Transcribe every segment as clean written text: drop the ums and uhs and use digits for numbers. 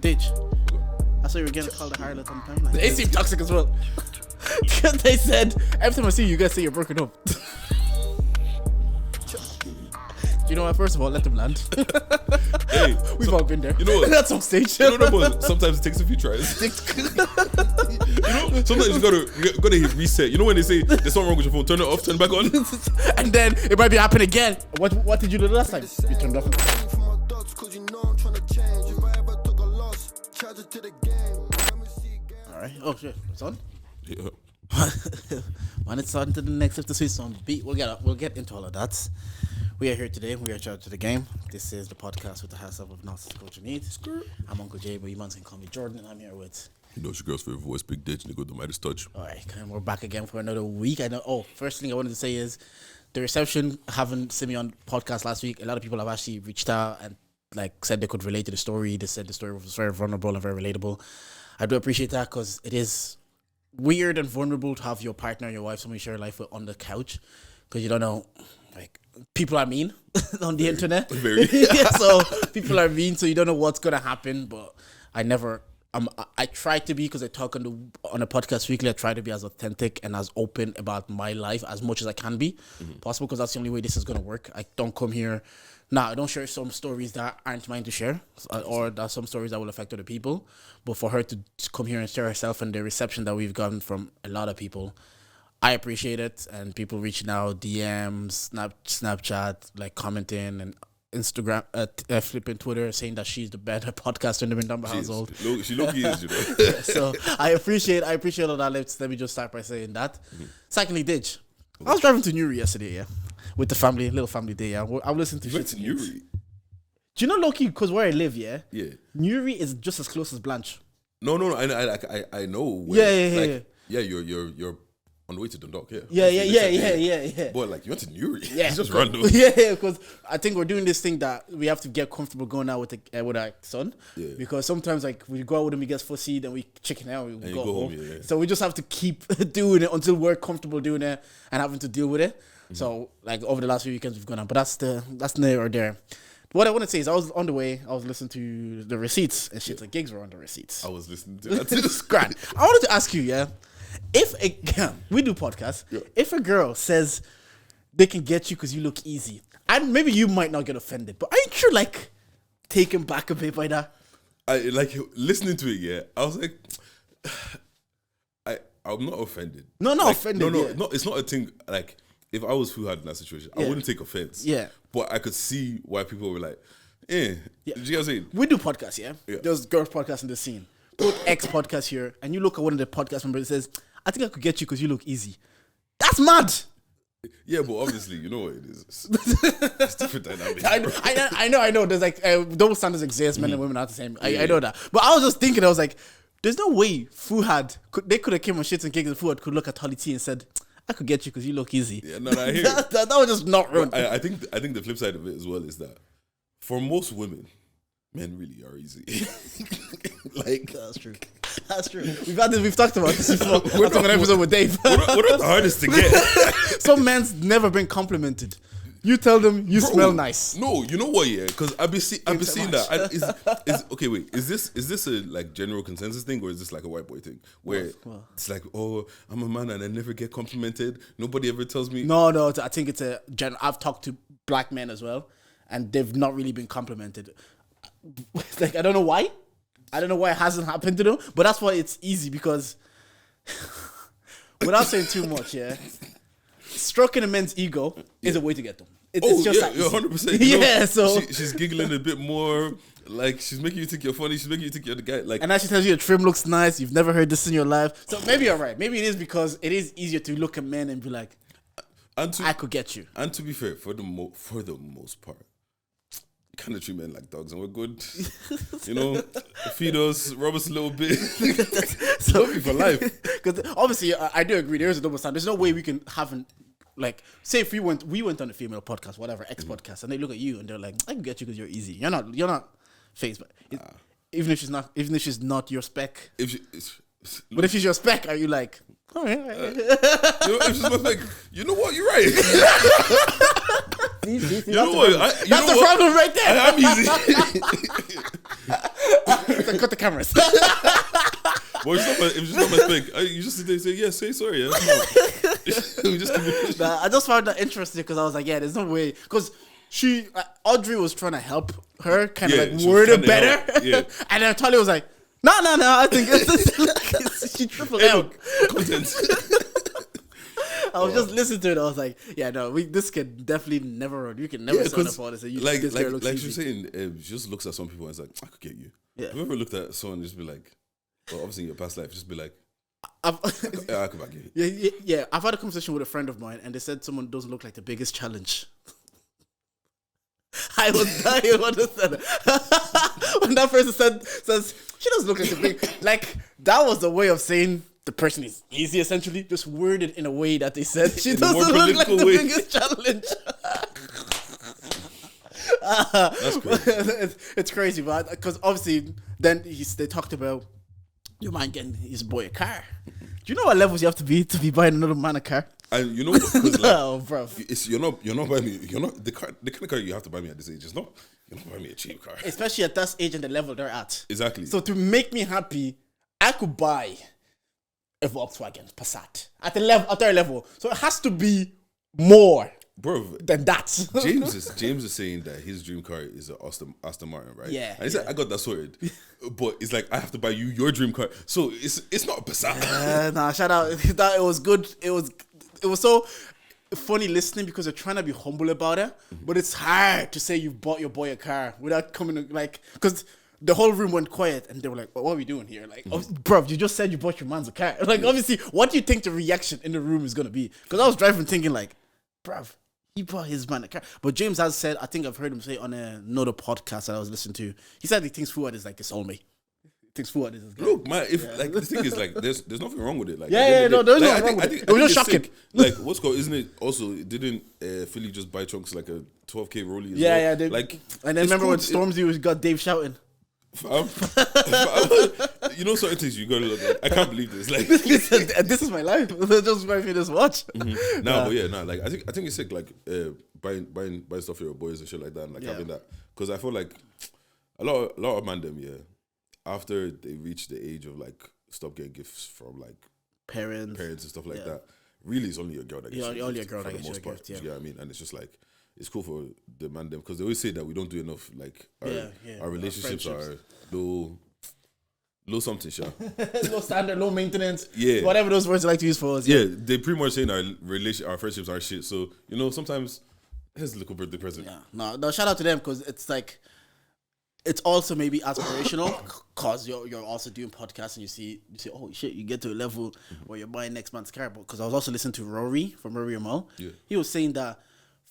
Ditch. I saw you were getting called a harlot on the timeline. They seem toxic as well. Because they said, every time I see you guys say you're broken up. You know what? First of all, let them land. Hey, we've all been there. You know what? At some stage. You know what? Sometimes it takes a few tries. Sometimes you gotta hit reset. You know when they say there's something wrong with your phone, turn it off, turn it back on, and then it might be happening again. What did you do last time? You turned off. All right. Oh shit, it's on. Yeah. When it's on to the next episode, some beat. We'll get into all of that. We are here today. We are charged to the game. This is the podcast with the house of Gnosis Culture Needs. I'm Uncle Jay, but you man can call me Jordan, and I'm here with. You know, it's your girl's favorite voice, Big Ditch, nigga, the Midas touch. All right, and we're back again for another week. I know. Oh, first thing I wanted to say is the reception having seen me on podcast last week. A lot of people have actually reached out and like said they could relate to the story. They said the story was very vulnerable and very relatable. I do appreciate that because it is weird and vulnerable to have your partner, your wife, someone you share your life with on the couch because you don't know, like, people are mean on the internet. Very. Yeah, so people are mean, so you don't know what's gonna happen. But I try to be, because I talk on a podcast weekly. I try to be as authentic and as open about my life as much as I can be possible, because that's the only way this is gonna work. I don't come here. I don't share some stories that aren't mine to share, or that some stories that will affect other people. But for her to come here and share herself and the reception that we've gotten from a lot of people, I appreciate it. And people reaching out, DMs, Snapchat, like commenting, and Instagram, flipping Twitter, saying that she's the better podcaster in the Mindamba household. She low-key is, you know. So I appreciate all that. Let me just start by saying that. Secondly, Didge, I was driving to Newry yesterday, yeah, with the family, little family day. Yeah, I'm listening to shit. To Newry? Do you know, low-key, because where I live, yeah, Newry is just as close as Blanche. No, I know. Where, Yeah. You're on the way to Dundalk, yeah. Yeah. Boy, like, you went to Newry. Yeah. It's just random. Yeah, because I think we're doing this thing that we have to get comfortable going out with our son. Yeah. Because sometimes, like, we go out with him, he gets fussy, then we chicken out, we go home. Yeah. So we just have to keep doing it until we're comfortable doing it and having to deal with it. Mm-hmm. So, like, over the last few weekends we've gone out. But that's near or there. What I want to say is I was on the way, I was listening to the receipts and shit. The gigs were on the receipts. I was listening to that too. Grand. I wanted to ask you, if we do podcasts, if a girl says they can get you because you look easy, and maybe you might not get offended, but aren't you like taken back a bit by that? I like listening to it. I was like, I'm not offended. No, not offended. No. It's not a thing. Like, if I was who had in that situation, I wouldn't take offense. Yeah, but I could see why people were like, yeah. Do you know what I'm saying? We do podcasts, yeah. There's girls podcasts in the scene. Put X podcast here, and you look at one of the podcast members and says, I think I could get you because you look easy. That's mad. Yeah, but obviously, you know what it is. It's different dynamics. I know. There's like double standards exist. Men and women are the same. I know that. But I was just thinking, I was like, there's no way they could have came on shits and gigs and Fuhad could look at Holly T and said, I could get you because you look easy. Yeah, no, I hear that was just not wrong. I think the flip side of it as well is that for most women, men really are easy. Like, that's true. We've talked about this before. We're talking an episode with Dave. We're not the hardest to get. Some men's never been complimented. You tell them you smell nice. No, you know what? Yeah, because I've been seeing that. Okay, wait. Is this a like general consensus thing, or is this like a white boy thing where it's like, oh, I'm a man and I never get complimented. Nobody ever tells me. No. I think it's a general. I've talked to black men as well, and they've not really been complimented. Like, I don't know why. It hasn't happened to them, but that's why it's easy, because without saying too much, stroking a man's ego is a way to get them. It's just that easy. 100%. Yeah, so she's giggling a bit more, like she's making you think you're funny. She's making you think you're the guy. Like, and now she tells you your trim looks nice. You've never heard this in your life, so maybe you're right. Maybe it is because it is easier to look at men and be like, I could get you. And to be fair, for the most part, kind of treat men like dogs, and we're good. You know, feed us, rub us a little bit. So love you for life. Because obviously, I do agree. There is a double standard. There's no way we can haven't, like, say if we went on a female podcast, whatever, X podcast, and they look at you and they're like, I can get you because you're easy. You're not phased, but even if she's not your spec. But if she's your spec, are you like, all right. If she's my spec, you know what? You're right. You know what? That's the problem right there. I'm easy. So cut the cameras. Well, if it's just not my thing, you just sit there and say, yeah, say sorry. Yeah. We just I just found that interesting because I was like, yeah, there's no way. Because Audrey was trying to help her kind of like word it better. Yeah. And then Tali was like, no, I think she tripled out. Content. I was just listening to it. I was like, yeah, no, this can definitely never run. You can never sign up for this. And like you're saying, she just looks at some people and it's like, I could get you. Yeah. Have you ever looked at someone and just be like, well, obviously in your past life, just be like, I could back you. Yeah. I've had a conversation with a friend of mine and they said someone doesn't look like the biggest challenge. I was dying when they said it. When that person says she doesn't look like the big, like that was the way of saying the person is easy, essentially, just worded in a way that they said she doesn't look like the biggest challenge. That's crazy. It's crazy, but because obviously then they talked about your man getting his boy a car. Do you know what levels you have to be buying another man a car? And you know, because no, bro, you're not buying me. You're not the kind of car you have to buy me at this age. You're not buying me a cheap car, especially at that age and the level they're at. Exactly. So to make me happy, I could buy a Volkswagen Passat at their level. So it has to be more, bro, than that. James is saying that his dream car is an Aston Martin, right? Yeah. And he said, I got that sorted. But it's like, I have to buy you your dream car. So it's not a Passat. Nah, shout out. That it was good. It was so funny listening because they're trying to be humble about it. But it's hard to say you bought your boy a car without coming, like, because the whole room went quiet and they were like, what are we doing here? Like, bro, you just said you bought your man's a car. Like, obviously, what do you think the reaction in the room is going to be? Because I was driving thinking like, bruv, he bought his man a car. But James has said, I think I've heard him say on another podcast that I was listening to, he said he thinks Fuad is like his soulmate. He thinks Fuad is his guy. Look, man, like the thing is like there's nothing wrong with it. Like no, there's nothing wrong with it. It was just shocking. Sick. Like what's called, isn't it? Also, didn't Philly just buy Trunks like a 12K rollie? Yeah, well? Like, and then remember when Stormzy got Dave shouting. You know, certain things you gotta look at. I can't believe this. Like, this is my life. Just buy me this watch. Mm-hmm. But like I think it's sick. Like buying stuff for your boys and shit like that, and like having that, because I feel like a lot of man them after they reach the age of like stop getting gifts from like parents and stuff like that. Really, it's only your girl that gets only a girl that for the most part. Gift, yeah. You know what I mean? And it's just like, it's cool for the man them because they always say that we don't do enough. Like our relationships are low something, sure. Low standard, low maintenance. Yeah, whatever those words I like to use for us. Yeah, they pretty much saying our friendships are shit. So sometimes here's a little birthday present. Yeah, no, shout out to them because it's like, it's also maybe aspirational because you're also doing podcasts and you see, oh shit, you get to a level where you're buying next man's car. Because I was also listening to Rory from Rory Amal. Yeah. He was saying that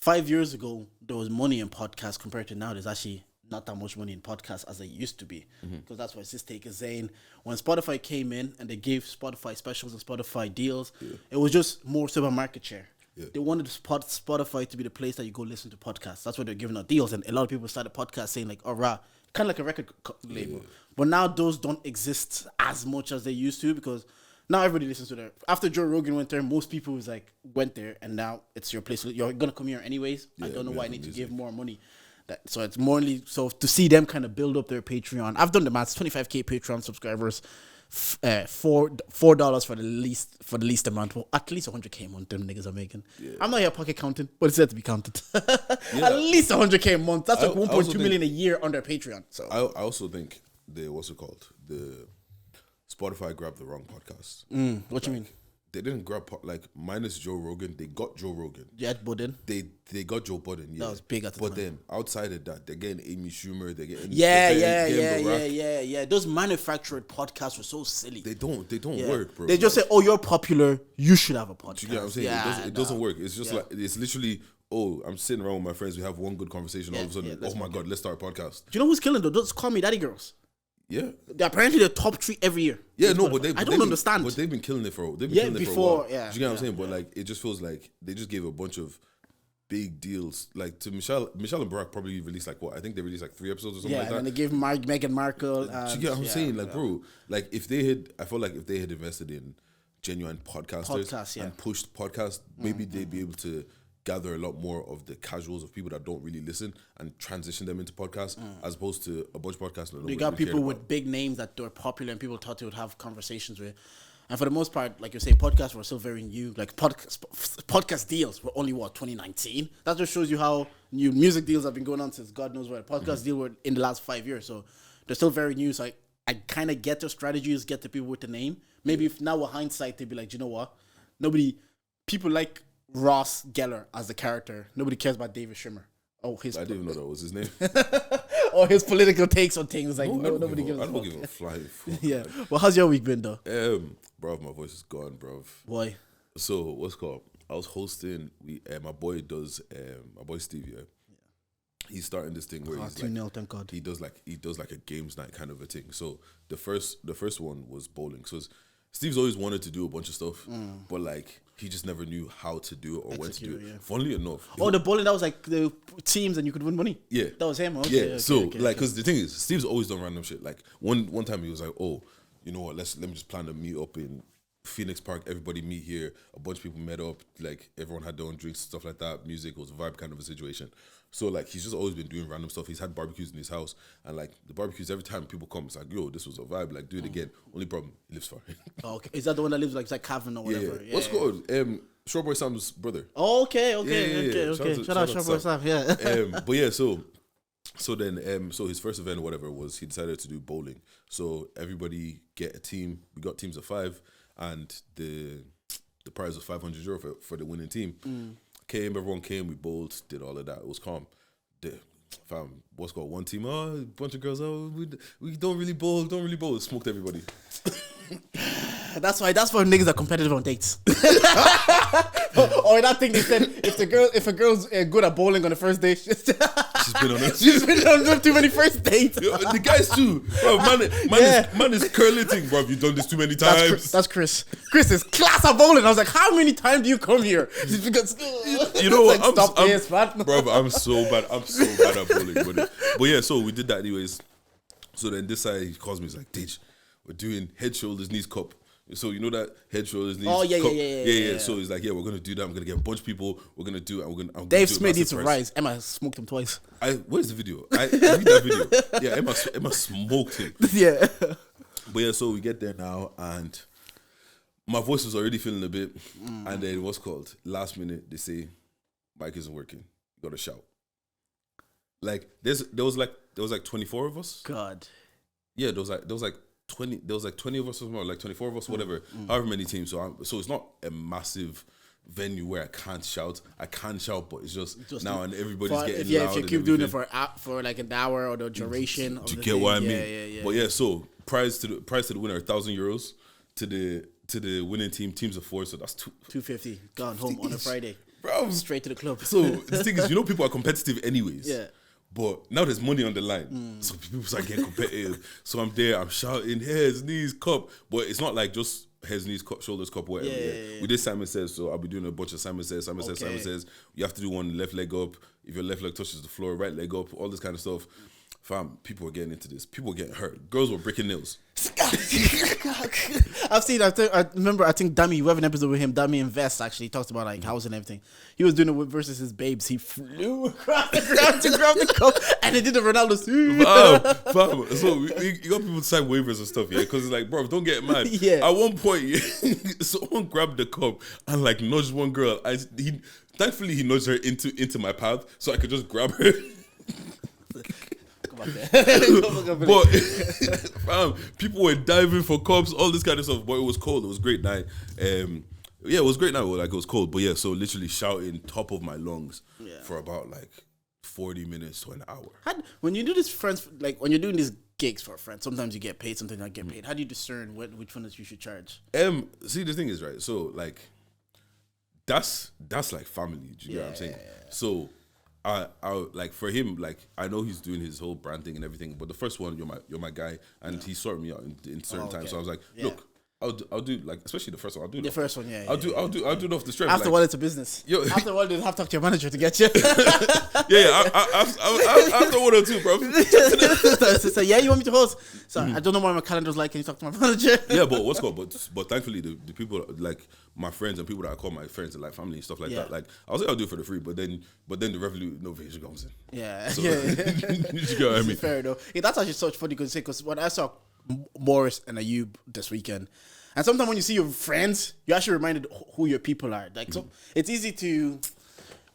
5 years ago there was money in podcasts compared to now. There's actually not that much money in podcasts as there used to be. Because that's what Cittg is saying. When Spotify came in and they gave Spotify specials and Spotify deals, it was just more so about market share. Yeah. They wanted Spotify to be the place that you go listen to podcasts. That's why they're giving out deals. And a lot of people started podcasts saying like, oh, rah, kind of like a record label. Yeah. But now those don't exist as much as they used to because now everybody listens to them. After Joe Rogan went there, most people was like went there and now it's your place. You're going to come here anyways. I don't know why I need to give more money. So it's morally, so to see them kind of build up their Patreon. I've done the maths, 25K Patreon subscribers, $4 for the least amount. Well, at least 100K a month them niggas are making. Yeah. I'm not here pocket counting, but it's there to be counted. At least 100K a month. That's like 1.2 million a year on their Patreon. So I also think the Spotify grabbed the wrong podcast. What you mean? They didn't grab minus Joe Rogan. They got Joe Rogan. Yeah, Budden. They got Joe Budden. Yeah, that was big at the time. But then outside of that, they're getting Amy Schumer. They're getting yeah. Those manufactured podcasts were so silly. They don't work, bro. They just say, "Oh, you're popular. You should have a podcast." You get what I'm saying? Yeah, it doesn't work. It's just like it's literally. Oh, I'm sitting around with my friends. We have one good conversation. All of a sudden, oh my god, let's start a podcast. Do you know who's killing though? Those Call Me Daddy girls. Yeah, they're apparently the top 3 every year. Yeah, no, but I don't understand. But they've been killing it for a while. Do you get what I'm saying? But like, it just feels like they just gave a bunch of big deals. Like to Michelle and Barack probably released like what? I think they released like 3 episodes or something like that. Yeah, and they gave Meghan Markle. Do you get what I'm saying? Like, bro, like I feel like if they had invested in genuine podcasters and pushed podcasts, maybe they'd be able to gather a lot more of the casuals of people that don't really listen and transition them into podcasts, as opposed to a bunch of podcasts. That you got people with big names that were popular and people thought they would have conversations with. And for the most part, like you say, podcasts were still very new. Like podcast deals were only 2019. That just shows you how new music deals have been going on since God knows where. Podcast deal were in the last 5 years, so they're still very new. So I kind of get their strategies, get the people with the name. Maybe if now with hindsight, they'd be like, you know what? People like Ross Geller as the character. Nobody cares about David Schwimmer. I didn't even know that was his name. Or his political takes on things. Like, nobody gives a fuck. I don't give a flying fuck. Yeah. Well, how's your week been, though? Bro, my voice is gone, bro. Why? So, what's called? I was hosting. My boy Steve, yeah. He's starting this thing where he's 2-0, thank God. He does like a games night kind of a thing. So the first one was bowling. So Steve's always wanted to do a bunch of stuff, but like he just never knew how to do it or when to do it. Yeah. Funnily enough, the bowling, that was like the teams and you could win money. Yeah, that was him. Okay, yeah. Okay, so because the thing is, Steve's always done random shit. Like one time he was like, oh, you know what? Let me just plan a meet up in Phoenix Park. Everybody meet here. A bunch of people met up. Like everyone had their own drinks, stuff like that. Music was a vibe kind of a situation. So like he's just always been doing random stuff. He's had barbecues in his house, and like the barbecues, every time people come, it's like, yo, this was a vibe. Like do it again. Only problem, he lives far. Oh, okay, is that the one that lives like Cavan or whatever? Yeah. What's called Shortboy Sam's brother. Oh, okay. Shout out Shortboy Sam. Yeah. But yeah, so then so his first event or whatever was he decided to do bowling. So everybody get a team. We got teams of 5, and the prize was €500 for the winning team. Everyone came, we bowled, did all of that. It was calm. What's called one team? Oh, a bunch of girls. Oh, we don't really bowl. Smoked everybody. That's why niggas are competitive on dates. Or that thing they said, if a girl's good at bowling on the first date, she's been on too many first dates. Yo, the guys too, bro. Man is curling, bro. You've done this too many times. That's Chris. Chris is class at bowling. I was like, how many times do you come here? You know what? Like, bro. I'm so bad at bowling. But yeah, so we did that anyways. So then this side he calls me. He's like, Dij, we're doing head, shoulders, knees, cup. So you know that head, shoulders, knees. Oh yeah. So he's like, yeah, we're gonna do that. I'm gonna get a bunch of people. We're gonna do it. Dave Smith needs to rise. Emma smoked him twice. Where's the video? I need that video. Yeah, Emma smoked him. Yeah. But yeah, so we get there now, and my voice was already feeling a bit, and then what's called last minute they say, mic isn't working. You gotta shout. Like there was like 24 of us. God. Yeah, there was like 20. There was like 20 of us or more, like 24 of us, whatever. However many teams. So it's not a massive venue where I can't shout. I can shout, but it's just now and everybody's getting loud. If you keep doing it for like an hour or the duration. Do you get what I mean? Yeah. But yeah, so prize to the winner, €1,000 to the winning team. Teams of 4, so that's 250 gone home on a Friday. Bro, straight to the club. So the thing is, people are competitive anyways. Yeah. But now there's money on the line. So people start getting competitive. So I'm there, I'm shouting, heads, knees, cup. But it's not like just heads, knees, cup, shoulders, cup, whatever. Yeah. We did Simon Says, so I'll be doing a bunch of Simon Says. Simon Says. You have to do one left leg up. If your left leg touches the floor, right leg up, all this kind of stuff. Fam, people were getting into this. People were getting hurt. Girls were breaking nails. I've seen. I remember. I think Dami. We have an episode with him. Dami Invest actually talks about like house and everything. He was doing it versus his babes. He flew across the ground to grab the cup, and he did the Ronaldo. Fam. So you got people to sign waivers and stuff, yeah. Because it's like, bro, don't get mad. Yeah. At one point, someone grabbed the cup and like nudged one girl. Thankfully he nudged her into my path, so I could just grab her. But people were diving for cups, all this kind of stuff. But it was cold. It was a great night. It was a great night. Like it was cold, but yeah. So literally shouting top of my lungs for about like 40 minutes to an hour. When you do this, friends, like when you're doing these gigs for a friend, sometimes you get paid, sometimes you don't get paid. How do you discern which one that you should charge? See, the thing is, right. So like, that's like family. Do you get what I'm saying? So. I like for him, like I know he's doing his whole brand thing and everything, but the first one, you're my guy, and he sorted me out in certain times. So I was like, look, I'll do like, especially the first one. I'll do The first one, yeah. I'll do it off the strength. After all, it's a business. Yo. After all, you have to talk to your manager to get you. After 1 or 2, bro. So yeah, you want me to host? So I don't know what my calendar's like. Can you talk to my manager? Yeah, but what's called? But thankfully, the people like my friends and people that I call my friends and like family and stuff like that. Like I'll say I'll do it for the free, but then the revenue innovation comes in. Yeah, So, yeah. you get what I mean? Fair though. Yeah, that's actually such funny because when I saw Morris and Ayub this weekend, and sometimes when you see your friends, you're actually reminded who your people are. Like, so it's easy to,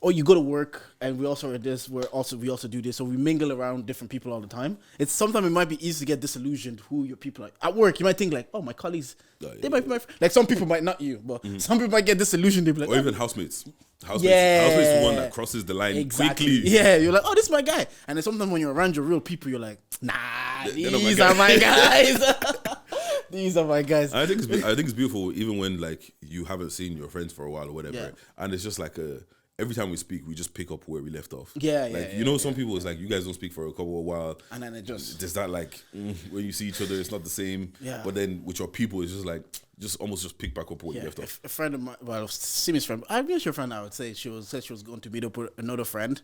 you go to work and we also are this. We also do this. So we mingle around different people all the time. It's sometimes it might be easy to get disillusioned who your people are. At work, you might think like, oh, my colleagues, they might be my friends. Like some people might not you, but some people might get disillusioned. They be like, or even housemates. Housemates is the one that crosses the line quickly. Yeah, you're like, oh, this is my guy. And then sometimes when you're around your real people, you're like, nah, these are my guys. These are my guys. I think it's beautiful, even when like you haven't seen your friends for a while or whatever, Yeah. and it's just like every time we speak, we just pick up where we left off. Yeah, some people, it's like you guys don't speak for a couple of while, and then there's that like when you see each other, it's not the same. Yeah. But then with your people, it's just like almost pick back up where you left off. A friend of mine, well, Simi's friend, I guess your friend, I would say, she was going to meet up with another friend.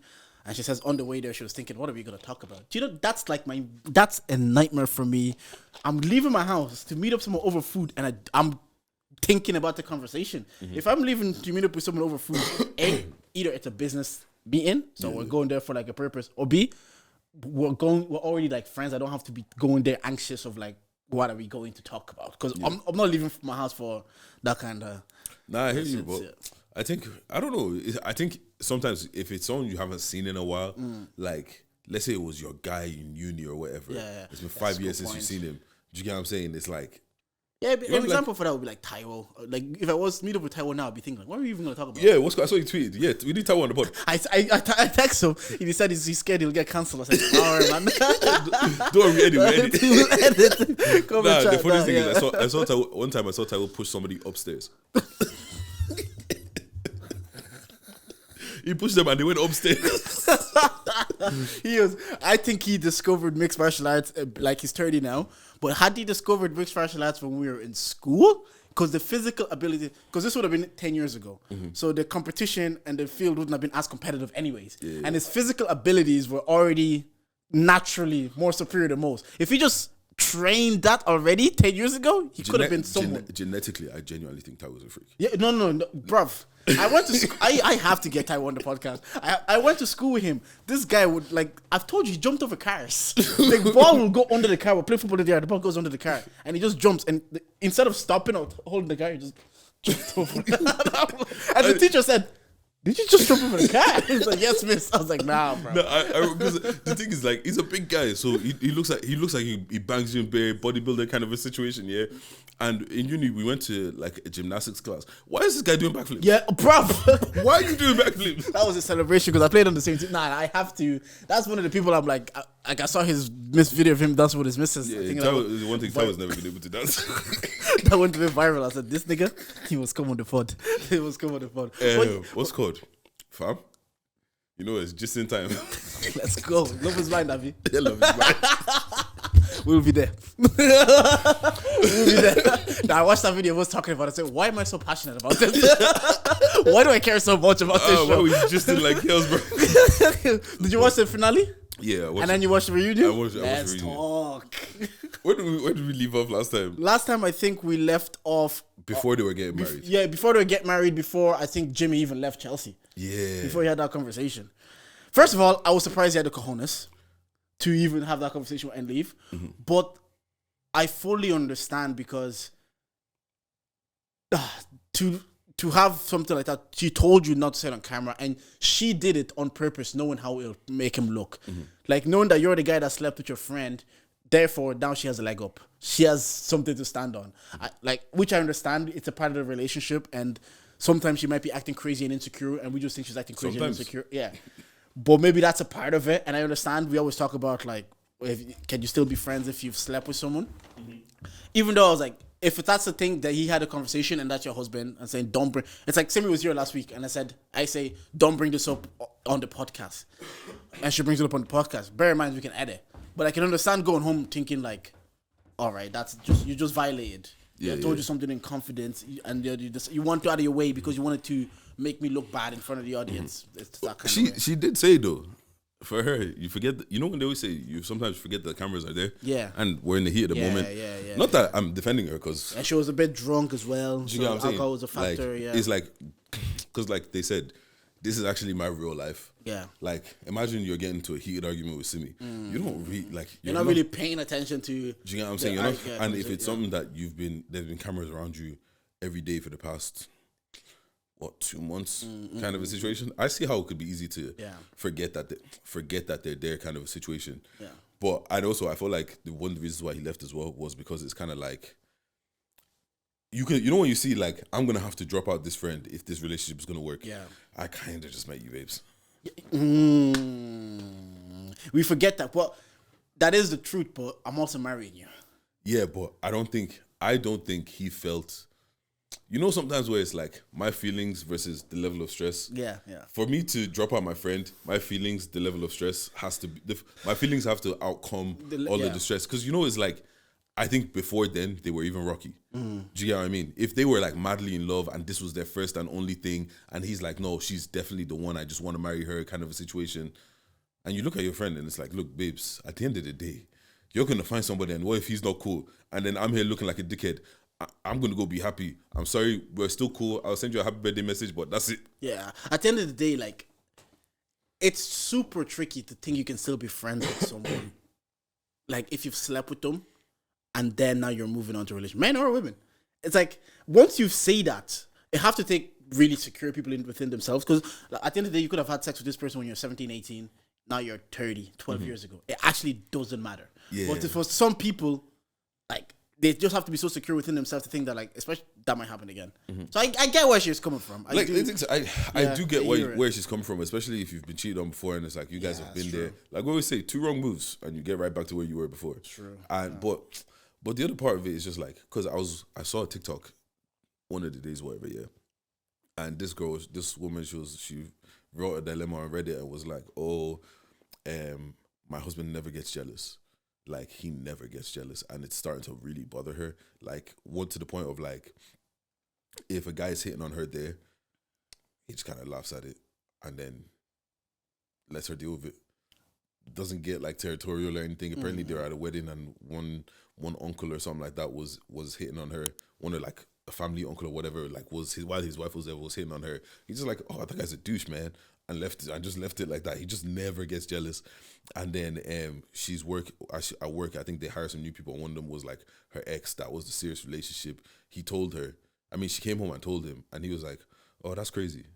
And she says on the way there, she was thinking, what are we going to talk about? Do you know, that's a nightmare for me. I'm leaving my house to meet up someone over food, and I'm thinking about the conversation. If I'm leaving to meet up with someone over food, A, either it's a business meeting, so we're going there for like a purpose, or B, we're already like friends. I don't have to be going there anxious of like, what are we going to talk about? Because I'm not leaving my house for that kind of... Nah, I hear you, but I don't know. I think sometimes if it's someone you haven't seen in a while, like let's say it was your guy in uni or whatever, it's been 5 years since you've seen him. Do you get what I'm saying? It's like... Yeah, an example for that would be like Taiwo. Like if I was meet up with Taiwo now, I'd be thinking like, what are we even going to talk about? Yeah, I saw you tweeted. Yeah, we need Taiwo on the pod. I text him. He said he's scared he'll get cancelled. I said, all right, man. Don't worry, edit. The funny thing is, I saw Taiwo, one time I saw Taiwo push somebody upstairs. He pushed them and they went upstairs. I think he discovered mixed martial arts, like he's 30 now. But had he discovered mixed martial arts when we were in school? Because the physical ability, because this would have been 10 years ago. So the competition and the field wouldn't have been as competitive anyways. Yeah. And his physical abilities were already naturally more superior than most. If he just trained that already 10 years ago, he could have been someone. Genetically, I genuinely think Ty was a freak. Yeah, no, bruv. I went to I have to get Taiwo on the podcast. I went to school with him. This guy would like, I've told you, he jumped over cars. The ball will go under the car. We'll play football in the air. The ball goes under the car, and he just jumps. And instead of stopping or holding the car, he just jumped over. And the teacher said, "Did you just jump over the car?" He's like, "Yes, miss." I was like, "Nah, bro." No, because the thing is, like, he's a big guy, so he looks like he bangs you in bare bodybuilder kind of a situation, yeah. And in uni, we went to like a gymnastics class. Why is this guy doing backflips? Yeah, bro. Why are you doing backflips? That was a celebration because I played on the same team. Nah, I have to. That's one of the people I'm like I saw his video of him dancing with his missus. Yeah, one thing Tyler's never been able to dance. That went to be viral. I said, this nigga, he was come on the pod. He was come on the pod. What's called? Fam? You know, it's just in time. Let's go. Love is blind, Abby. Yeah, love is blind. We'll be there. We'll be there. Now, I watched that video. I was talking about it. I said, why am I so passionate about this? Why do I care so much about this show? Why we just in like hills, bro? Did you watch the finale? Yeah, I watched and then you watched the reunion? I watched the reunion. Let's talk. Where did we leave off last time? Last time, I think we left off... Before they were getting married. Yeah, before they were getting married, before I think Jimmy even left Chelsea. Yeah. Before he had that conversation. First of all, I was surprised he had the cojones to even have that conversation and leave. Mm-hmm. But I fully understand because to have something like that, she told you not to say it on camera, and she did it on purpose, knowing how it'll make him look. Mm-hmm. Like, knowing that you're the guy that slept with your friend, therefore, now she has a leg up. She has something to stand on. Which I understand, it's a part of the relationship, and sometimes she might be acting crazy and insecure, and we just think she's acting crazy and insecure. Yeah. But maybe that's a part of it, and I understand. We always talk about, like, can you still be friends if you've slept with someone? Mm-hmm. Even though I was like, if that's the thing that he had a conversation and that's your husband and saying, don't bring... It's like, Simi was here last week, and I say, don't bring this up on the podcast. And she brings it up on the podcast. Bear in mind, we can edit. But I can understand going home thinking like, all right, that's just, you just violated. Yeah, I told you something in confidence, and you want to out of your way because you wanted to make me look bad in front of the audience. It's that kind of way. She did say though, for her, you forget. You know when they always say you sometimes forget the cameras are there. Yeah. And we're in the heat of the moment. Yeah. Not that I'm defending her because. And she was a bit drunk as well. You know what I'm saying? Alcohol was a factor. Like, yeah. It's like, because like they said, this is actually my real life. Yeah. Like, imagine you're getting into a heated argument with Simi. You don't really like. You're not really paying attention to. Do you get what I'm saying? You're not, and if it's something that there's been cameras around you every day for the past 2 months, kind of a situation. I see how it could be easy to forget that they're there, kind of a situation. Yeah. But I feel like one of the reasons why he left as well was because it's kind of like. You know when you see like I'm gonna have to drop out this friend if this relationship is gonna work. Yeah, I kind of just met you, babes. We forget that. Well, that is the truth. But I'm also marrying you. Yeah, but I don't think he felt. You know, sometimes where it's like my feelings versus the level of stress. Yeah. For me to drop out my friend, my feelings, the level of stress has to be. My feelings have to outcome all of the stress because you know it's like. I think before then they were even rocky. Do you get what I mean? If they were like madly in love and this was their first and only thing, and he's like, no, she's definitely the one. I just want to marry her, kind of a situation. And you look at your friend and it's like, look, babes, at the end of the day, you're gonna find somebody, and what if he's not cool? And then I'm here looking like a dickhead. I'm gonna go be happy. I'm sorry, we're still cool. I'll send you a happy birthday message, but that's it. Yeah. At the end of the day, like, it's super tricky to think you can still be friends with someone. Like, if you've slept with them. And then now you're moving on to a relationship, men or women. It's like once you say that, you have to take really secure people within themselves. Because at the end of the day, you could have had sex with this person when you're 17, 18. Now you're 30, 12 years ago. It actually doesn't matter. Yeah. But for some people, like they just have to be so secure within themselves to think that, like, especially that might happen again. So I get where she's coming from. I do get where she's coming from, especially if you've been cheated on before and it's like you guys have been there. Like we always say, 2 wrong moves and you get right back to where you were before. True. And But the other part of it is just like, because I saw a TikTok one of the days, whatever, yeah. And this woman, she wrote a dilemma on Reddit and was like, my husband never gets jealous. Like, he never gets jealous. And it's starting to really bother her. Like, to the point of like, if a guy's hitting on her there, he just kind of laughs at it and then lets her deal with it. Doesn't get like territorial or anything. Apparently they're at a wedding and one uncle or something like that was hitting on her. One of like a family uncle or whatever, like while his wife was there, was hitting on her. He's just like, oh, that guy's a douche, man, and just left it like that. He just never gets jealous. And then she's at work. I think they hired some new people. One of them was like her ex. That was the serious relationship. He told her. I mean, she came home and told him, and he was like, oh, that's crazy.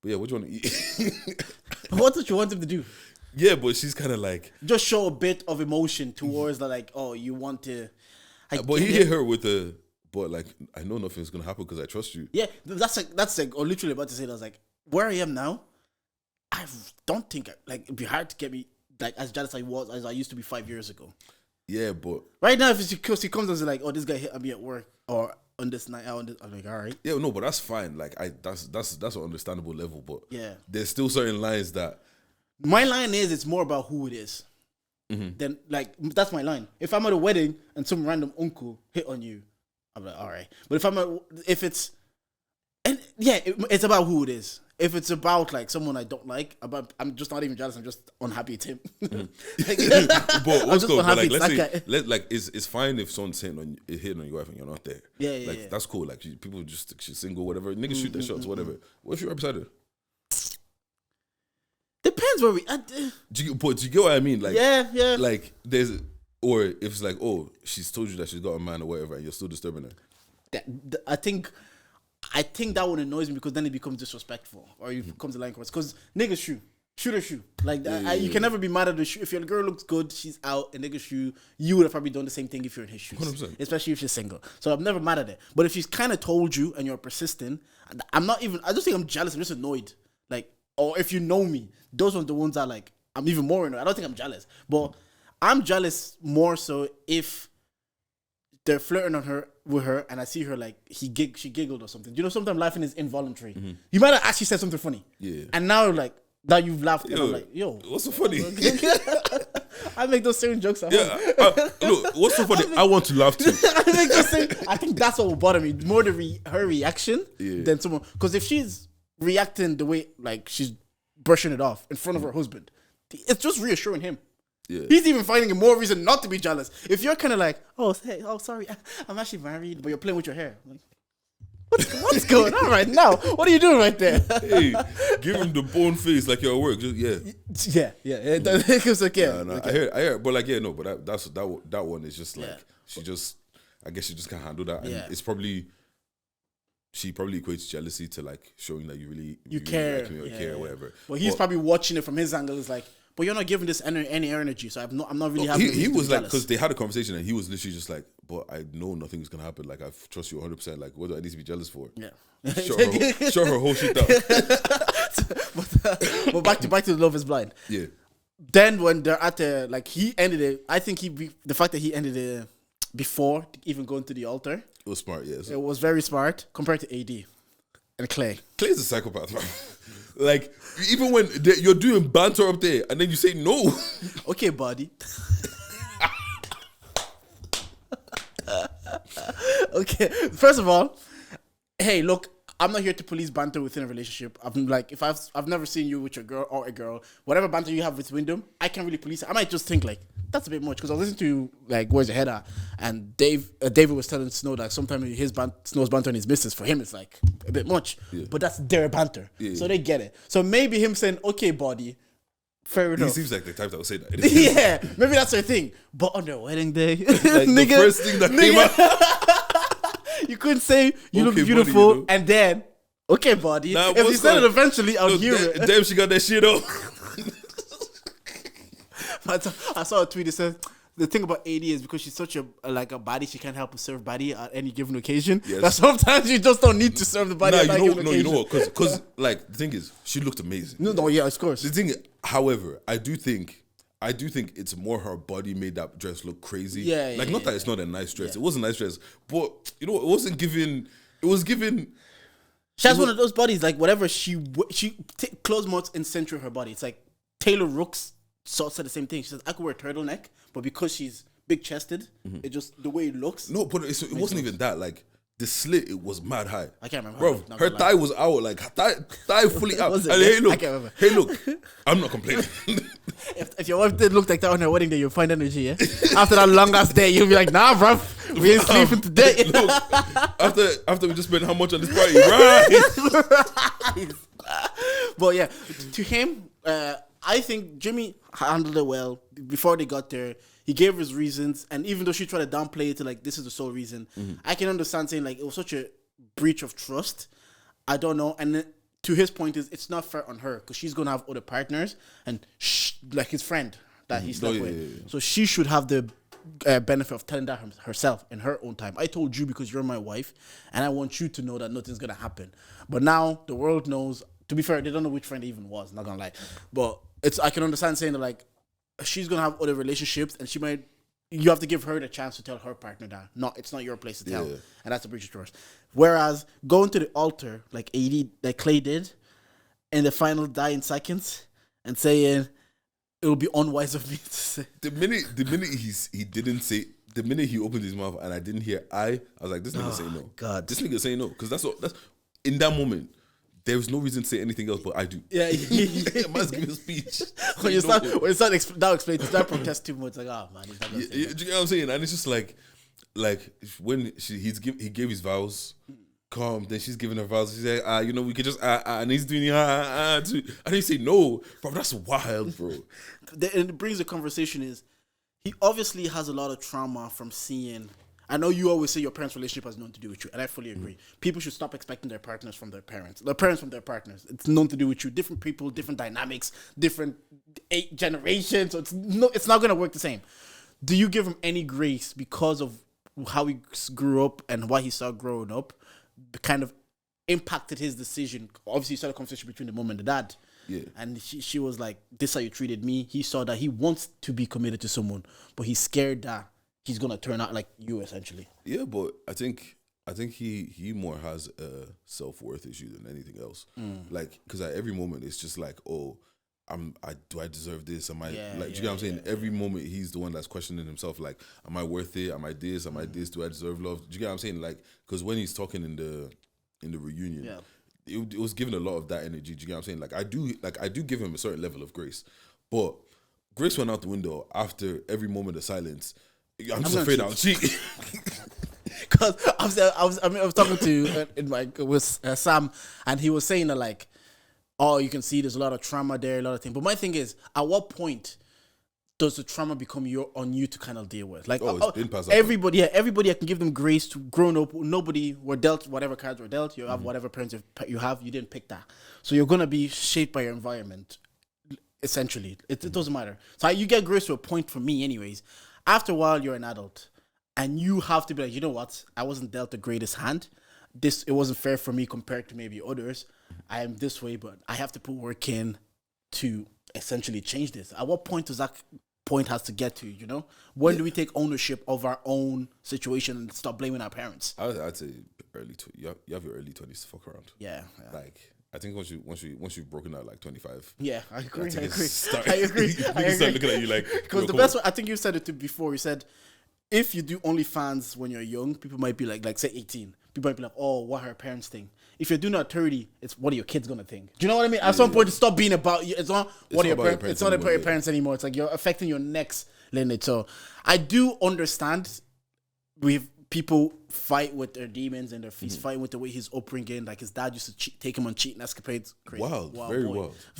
But yeah, what do you want to eat? What did you want him to do? Yeah, but she's kind of like... Just show a bit of emotion towards the, like, oh, you want to... But he hit her with a... But, like, I know nothing's going to happen because I trust you. Yeah, that's like, or literally about to say that. I was like, where I am now, I don't think, like, it'd be hard to get me, like, as jealous as I used to be 5 years ago. Yeah, but... Right now, if she comes and is like, oh, this guy hit me at work, or on this night, I'm like, all right. Yeah, no, but that's fine. Like, that's an understandable level, but... Yeah. There's still certain lines that... My line is, it's more about who it is. Then, like, that's my line. If I'm at a wedding and some random uncle hit on you, I'm like, all right. But it's about who it is. If it's about like someone I don't like, I'm just not even jealous. I'm just unhappy it's him. But what's cool? But like, it's fine if someone's hitting on your wife and you're not there. Yeah, that's cool. Like people she's single, whatever. Niggas shoot their shots, whatever. What if you're upside her? Depends where we. Do you get what I mean? Like, yeah. Like or if it's like, oh, she's told you that she's got a man or whatever, and you're still disturbing her. I think that one annoys me because then it becomes disrespectful or it becomes a line cross. Because niggas shoot her shoe. Like you can never be mad at the shoe. If your girl looks good, she's out a nigga's shoe. You would have probably done the same thing if you're in his shoes, 100%. Especially if she's single. So I'm never mad at it. But if she's kind of told you and you're persistent, I'm not even. I just think I'm jealous. I'm just annoyed. Like, or if you know me, those are the ones that like I'm even more annoyed. I don't think I'm jealous, but I'm jealous more so if they're flirting with her and I see her like she giggled or something. You know, sometimes laughing is involuntary. You might have actually said something funny. Yeah. And now like that you've laughed and I'm like, yo. What's so funny? I make those same jokes at Yeah, home. look, what's so funny? I want to laugh too. I make those same. I think that's what will bother me more her reaction than someone. Because if she's reacting the way like she's brushing it off in front of her husband, it's just reassuring him. Yeah. He's even finding a more reason not to be jealous. If you're kind of like, oh, hey, oh, sorry, I'm actually married, but you're playing with your hair. Like, what's going on right now? What are you doing right there? Hey, give him the bone face like you're at work. Just, yeah. It's like, yeah. No, I hear, but like, no, but that one is just like I guess she just can't handle that, and it's probably. She probably equates jealousy to like showing that you really care, like me or care or whatever. Well, he's probably watching it from his angle. It's like, but you're not giving this any energy, so I'm not really happy. He was like, because they had a conversation and he was literally just like, but I know nothing's gonna happen. Like I trust you 100%. Like what do I need to be jealous for? Yeah, show her whole shit down. but back to Love Is Blind. Yeah. Then when they're at the like he ended it. I think the fact that he ended it before even going to the altar. It was smart, yes. It was very smart compared to AD and Clay. Clay's a psychopath, man. Like, even when you're doing banter up there and then you say no. Okay, buddy. Okay, first of all, hey, look, I'm not here to police banter within a relationship. I'm like, if I've never seen you with your girl or a girl, whatever banter you have with Wyndham, I can't really police it. I might just think like, that's a bit much, because I was listening to like Where's Your Head At, and David was telling Snow that sometimes Snow's banter and his missus, for him it's like a bit much, but that's their banter, so they get it. So maybe him saying okay buddy, fair enough. He seems like the type that would say that. Yeah, maybe that's their thing. But on their wedding day, like nigga, the first thing that came out, you couldn't say you look beautiful, buddy, and then okay buddy. Nah, if you said it eventually, I'll hear it. Damn, she got that shit up. I saw a tweet that says the thing about AD is because she's such a body, she can't help but serve body at any given occasion. Yes. That sometimes you just don't need to serve the body. You know what? Because like the thing is, she looked amazing. No, yeah, of course. The thing, however, I do think it's more her body made that dress look crazy. Not that it's not a nice dress. It was a nice dress, but you know, it wasn't giving. It was giving. She has one of those bodies like whatever clothes must accentuate her body. It's like Taylor Rooks. Sort of the same thing. She says I could wear a turtleneck, but because she's big chested, it just the way it looks. No, but it wasn't even that. Like the slit, it was mad high. I can't remember. Bro, her thigh was out, like thigh fully out. And hey, look, I can't remember. Hey, look, I'm not complaining. If your wife did look like that on her wedding day, you'll find energy. Yeah. After that long ass day, you'll be like, nah, bro, we ain't sleeping today. Look, after we just spent how much on this party, right? But yeah, to him. I think Jimmy handled it well. Before they got there, he gave his reasons, and even though she tried to downplay it to like this is the sole reason, I can understand saying like it was such a breach of trust. I don't know, and to his point is it's not fair on her because she's gonna have other partners and like his friend that he slept with, so she should have the benefit of telling that herself in her own time. I told you because you're my wife, and I want you to know that nothing's gonna happen. But now the world knows. To be fair, they don't know which friend it even was. Not gonna lie, but I can understand saying that like she's gonna have other relationships, and you have to give her the chance to tell her partner that it's not your place to tell, and that's a breach of trust. Whereas going to the altar like Clay did in the final dying seconds and saying it will be unwise of me to say the minute he didn't say. The minute he opened his mouth and I didn't hear I was like, this nigga say no. God, this nigga say no because that's in that moment. There was no reason to say anything else, but I do. Yeah, man's giving a speech. When you start explaining, you start protest too much. Like, oh man, he's not gonna say that. Do you know what I'm saying? And it's just like when he gave his vows, calm. Then she's giving her vows. She's like, we could just and he's doing too. And he say no, bro. That's wild, bro. And it brings the conversation is he obviously has a lot of trauma from seeing. I know you always say your parents' relationship has nothing to do with you, and I fully agree. People should stop expecting their partners from their parents. Their parents from their partners. It's nothing to do with you. Different people, different dynamics, different 8 generations. So it's not going to work the same. Do you give him any grace because of how he grew up and what he saw growing up? Kind of impacted his decision. Obviously, you saw the conversation between the mom and the dad. Yeah. And she was like, this is how you treated me. He saw that he wants to be committed to someone, but he's scared that he's gonna turn out like you, essentially. Yeah, but I think he more has a self-worth issue than anything else. Like, because at every moment it's just like, oh, do I deserve this? Am I do you Yeah, get what I'm saying? Every moment he's the one that's questioning himself, like, am I worth it? Am I this? Am I this? Do I deserve love? Do you get what I'm saying? Like, because when he's talking in the reunion, it was given a lot of that energy. Do you get what I'm saying? Like, I do give him a certain level of grace, but grace went out the window after every moment of silence. I'm just afraid I'll cheat. Because I was talking to with Sam, and he was saying that, like, oh, you can see there's a lot of trauma there, a lot of things. But my thing is, at what point does the trauma become on you to kind of deal with? Like, it's been passed everybody, I can give them grace to grown up. Nobody were dealt whatever cards were dealt. You have whatever parents you have. You didn't pick that, so you're gonna be shaped by your environment. Essentially, it doesn't matter. So you get grace to a point for me, anyways. After a while, you're an adult, and you have to be like, you know what? I wasn't dealt the greatest hand. It wasn't fair for me compared to maybe others. I am this way, but I have to put work in to essentially change this. At what point does that point has to get to, you know? When do we take ownership of our own situation and stop blaming our parents? I'd say you have your early 20s to fuck around. Yeah. Like, I think once you've broken out like 25. Yeah, I agree. I agree. I agree. Start looking at you like, because the best way, I think you said it before. You said if you do OnlyFans when you're young, people might be like say 18. People might be like, oh, what her parents think. If you're doing it at 30, it's what are your kids gonna think? Do you know what I mean? At some point, it stop being about you. It's not what are your parents. It's not about your parents anymore. It's like you're affecting your next lineage. So I do understand. People fight with their demons and he's fighting with the way he's upbringing. Like his dad used to take him on cheating escapades. Crazy.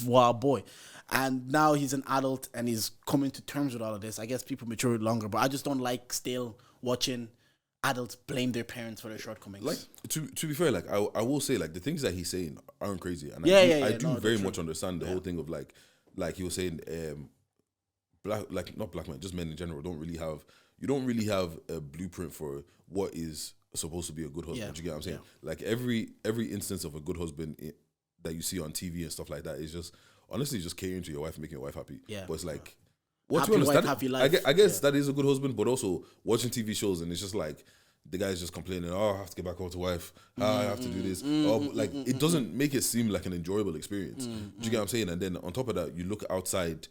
Wild boy. And now he's an adult and he's coming to terms with all of this. I guess people mature longer, but I just don't like still watching adults blame their parents for their shortcomings. Like to be fair, like I will say, like the things that he's saying aren't crazy, and I do very much understand the whole thing of like he was saying, not black men, just men in general you don't really have a blueprint for what is supposed to be a good husband. Yeah. Do you get what I'm saying? Yeah. Like every instance of a good husband that you see on TV and stuff like that is just honestly just catering to your wife and making your wife happy. Yeah. But it's like, what to understand? Happy life. I guess that is a good husband, but also watching TV shows and it's just like the guy's just complaining, oh, I have to get back home to wife. I have to do this. Like it doesn't make it seem like an enjoyable experience. Do you get what I'm saying? And then on top of that, you look outside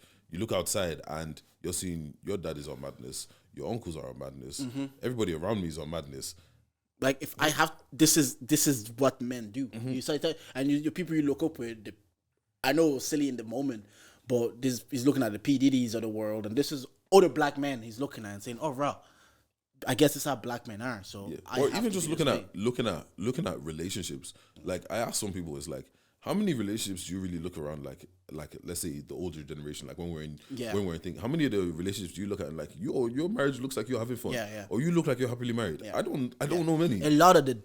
and you're seeing your dad is on madness. Your uncles are on madness. Everybody around me is on madness. Like if I have, this is what men do. You say that, and your people you look up with. I know it was silly in the moment, but he's looking at the P Diddy's of the world, and this is other black men he's looking at and saying, "Oh, wow, I guess it's how black men are." So, or even just looking at relationships. Like I ask some people, it's like, how many relationships do you really look around like let's say the older generation, like when we're in thing, how many of the relationships do you look at and like your marriage looks like you're having fun, or you look like you're happily married? I don't know many. A lot of the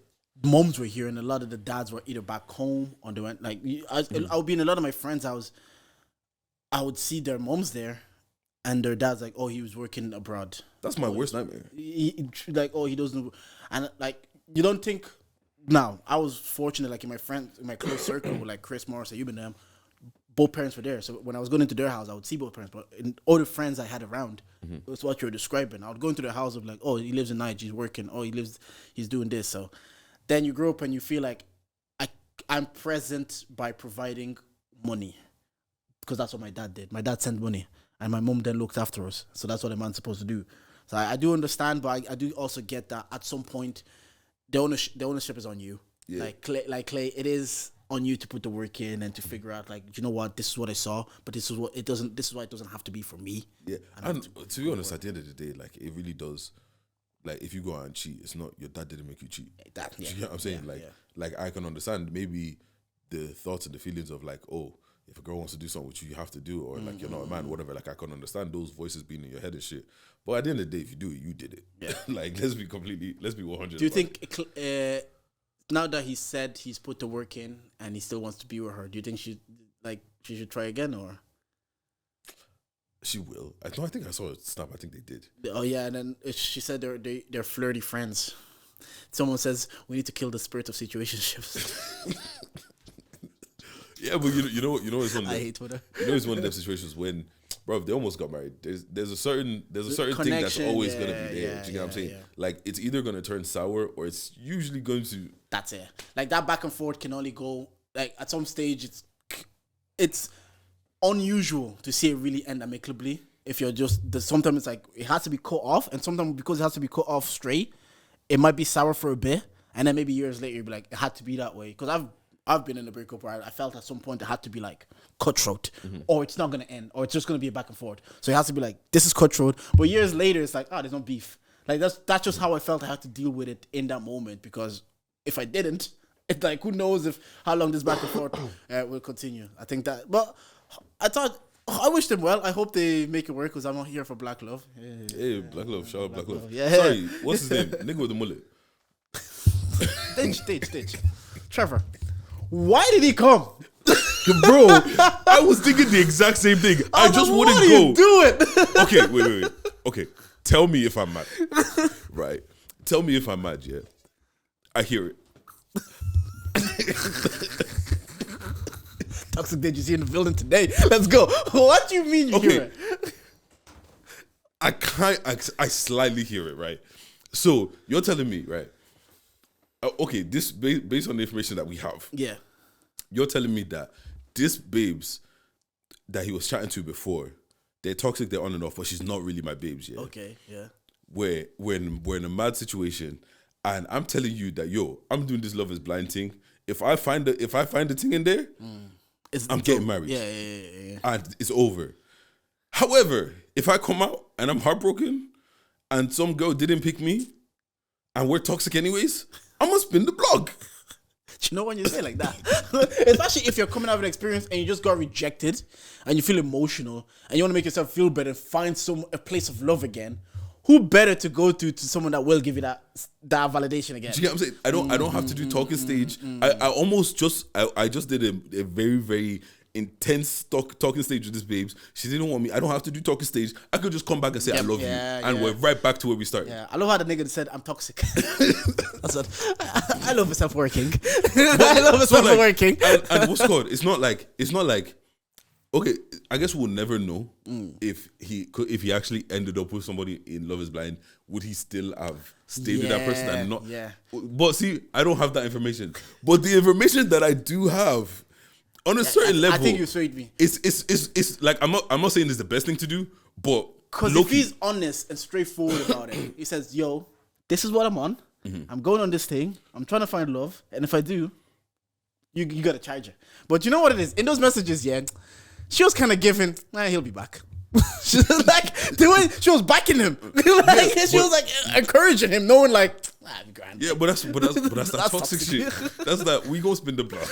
moms were here, and a lot of the dads were either back home or they went like I would be in a lot of my friends' house. I would see their moms there, and their dad's like, "Oh, he was working abroad." That's my worst nightmare. He doesn't, and like you don't think. Now, I was fortunate, like in my close circle, with like Chris Morris, you've been them. Both parents were there, so when I was going into their house, I would see both parents. But in all the friends I had around, that's what you're describing. I would go into their house of like, oh, he lives in Niger, he's working. Oh, he's doing this. So then you grow up and you feel like I'm present by providing money because that's what my dad did. My dad sent money, and my mom then looked after us. So that's what a man's supposed to do. So I do understand, but I do also get that at some point. The ownership is on you. Yeah. Like Clay, it is on you to put the work in and to figure out like, you know what, this is what I saw, but this is why it doesn't have to be for me. Yeah. And to be honest, at the end of the day, like it really does. Like if you go out and cheat, it's not your dad didn't make you cheat. Do you get what I'm saying? Like I can understand maybe the thoughts and the feelings of like, oh, if a girl wants to do something with you, you have to do it, or like you're not a man, whatever. Like I can understand those voices being in your head and shit. But at the end of the day, if you do it, you did it. Yeah. Like let's be 100. Do you think now that he said he's put the work in and he still wants to be with her, do you think she should try again or? She will. I think I saw a snap. I think they did. Oh yeah, and then she said they're flirty friends. Someone says we need to kill the spirit of situationships. Yeah, but you know it's one of I hate Twitter. It's one of them situations when, bro, they almost got married. There's a certain thing that's always gonna be there. Do you know what I'm saying? Yeah. Like it's either gonna turn sour or it's usually going to. That's it. Like that back and forth can only go like at some stage. It's unusual to see it really end amicably. If you're just, sometimes it's like, it has to be cut off, and sometimes because it has to be cut off straight, it might be sour for a bit, and then maybe years later, you'll be like, it had to be that way. Because I've been in a breakup where I felt at some point it had to be like cutthroat, or it's not going to end, or it's just going to be a back and forth. So it has to be like, this is cutthroat. But years later, it's like, there's no beef. Like, that's just how I felt I had to deal with it in that moment, because if I didn't, it's like, who knows how long this back and forth will continue. I think that, but I wish them well. I hope they make it work, because I'm not here for black love. Hey, black love, shout out black love. Yeah. Sorry, what's his name? Nigga with the mullet. Stage. Trevor, why did he come? Bro, I was thinking the exact same thing. I just wouldn't go. Do it. Okay, wait. Okay, tell me if I'm mad. Right. Tell me if I'm mad, yeah? I hear it. Toxic did you see in the building today? Let's go. What do you mean you hear it? I slightly hear it, right? So you're telling me, right? Okay, this based on the information that we have. Yeah. You're telling me that this babes that he was chatting to before, they're toxic, they're on and off, but she's not really my babes, yeah? Okay, yeah. We're in a mad situation, and I'm telling you that, I'm doing this love is blind thing. If I find the thing in there, I'm getting married. Yeah. And it's over. However, if I come out and I'm heartbroken and some girl didn't pick me and we're toxic anyways, I'm gonna spin the blog. Do you know when you say like that? Especially if you're coming out of an experience and you just got rejected and you feel emotional and you want to make yourself feel better, find a place of love again. Who better to go to someone that will give you that validation again? Do you get what I'm saying? I don't have to do talking stage. I just did a very, very intense talking stage with this babes. She didn't want me. I don't have to do talking stage. I could just come back and say I love you, and we're right back to where we started. Yeah, I love how the nigga said I'm toxic. That's what I love myself working. I love myself working. And what's called? It's not like. Okay, I guess we'll never know if he actually ended up with somebody in Love Is Blind. Would he still have stayed with that person and not? Yeah. But see, I don't have that information. But the information that I do have, on a certain level, I think you swayed me. It's like I'm not saying it's the best thing to do, but because if he's honest and straightforward about it, he says, "Yo, this is what I'm on. I'm going on this thing. I'm trying to find love, and if I do, you got to charge her." But you know what it is in those messages, yeah. She was kind of giving, he'll be back. She was like, the way she was backing him. She was like encouraging him, knowing like, be grand. Yeah, but that's that toxic shit. That's that we go spin the block.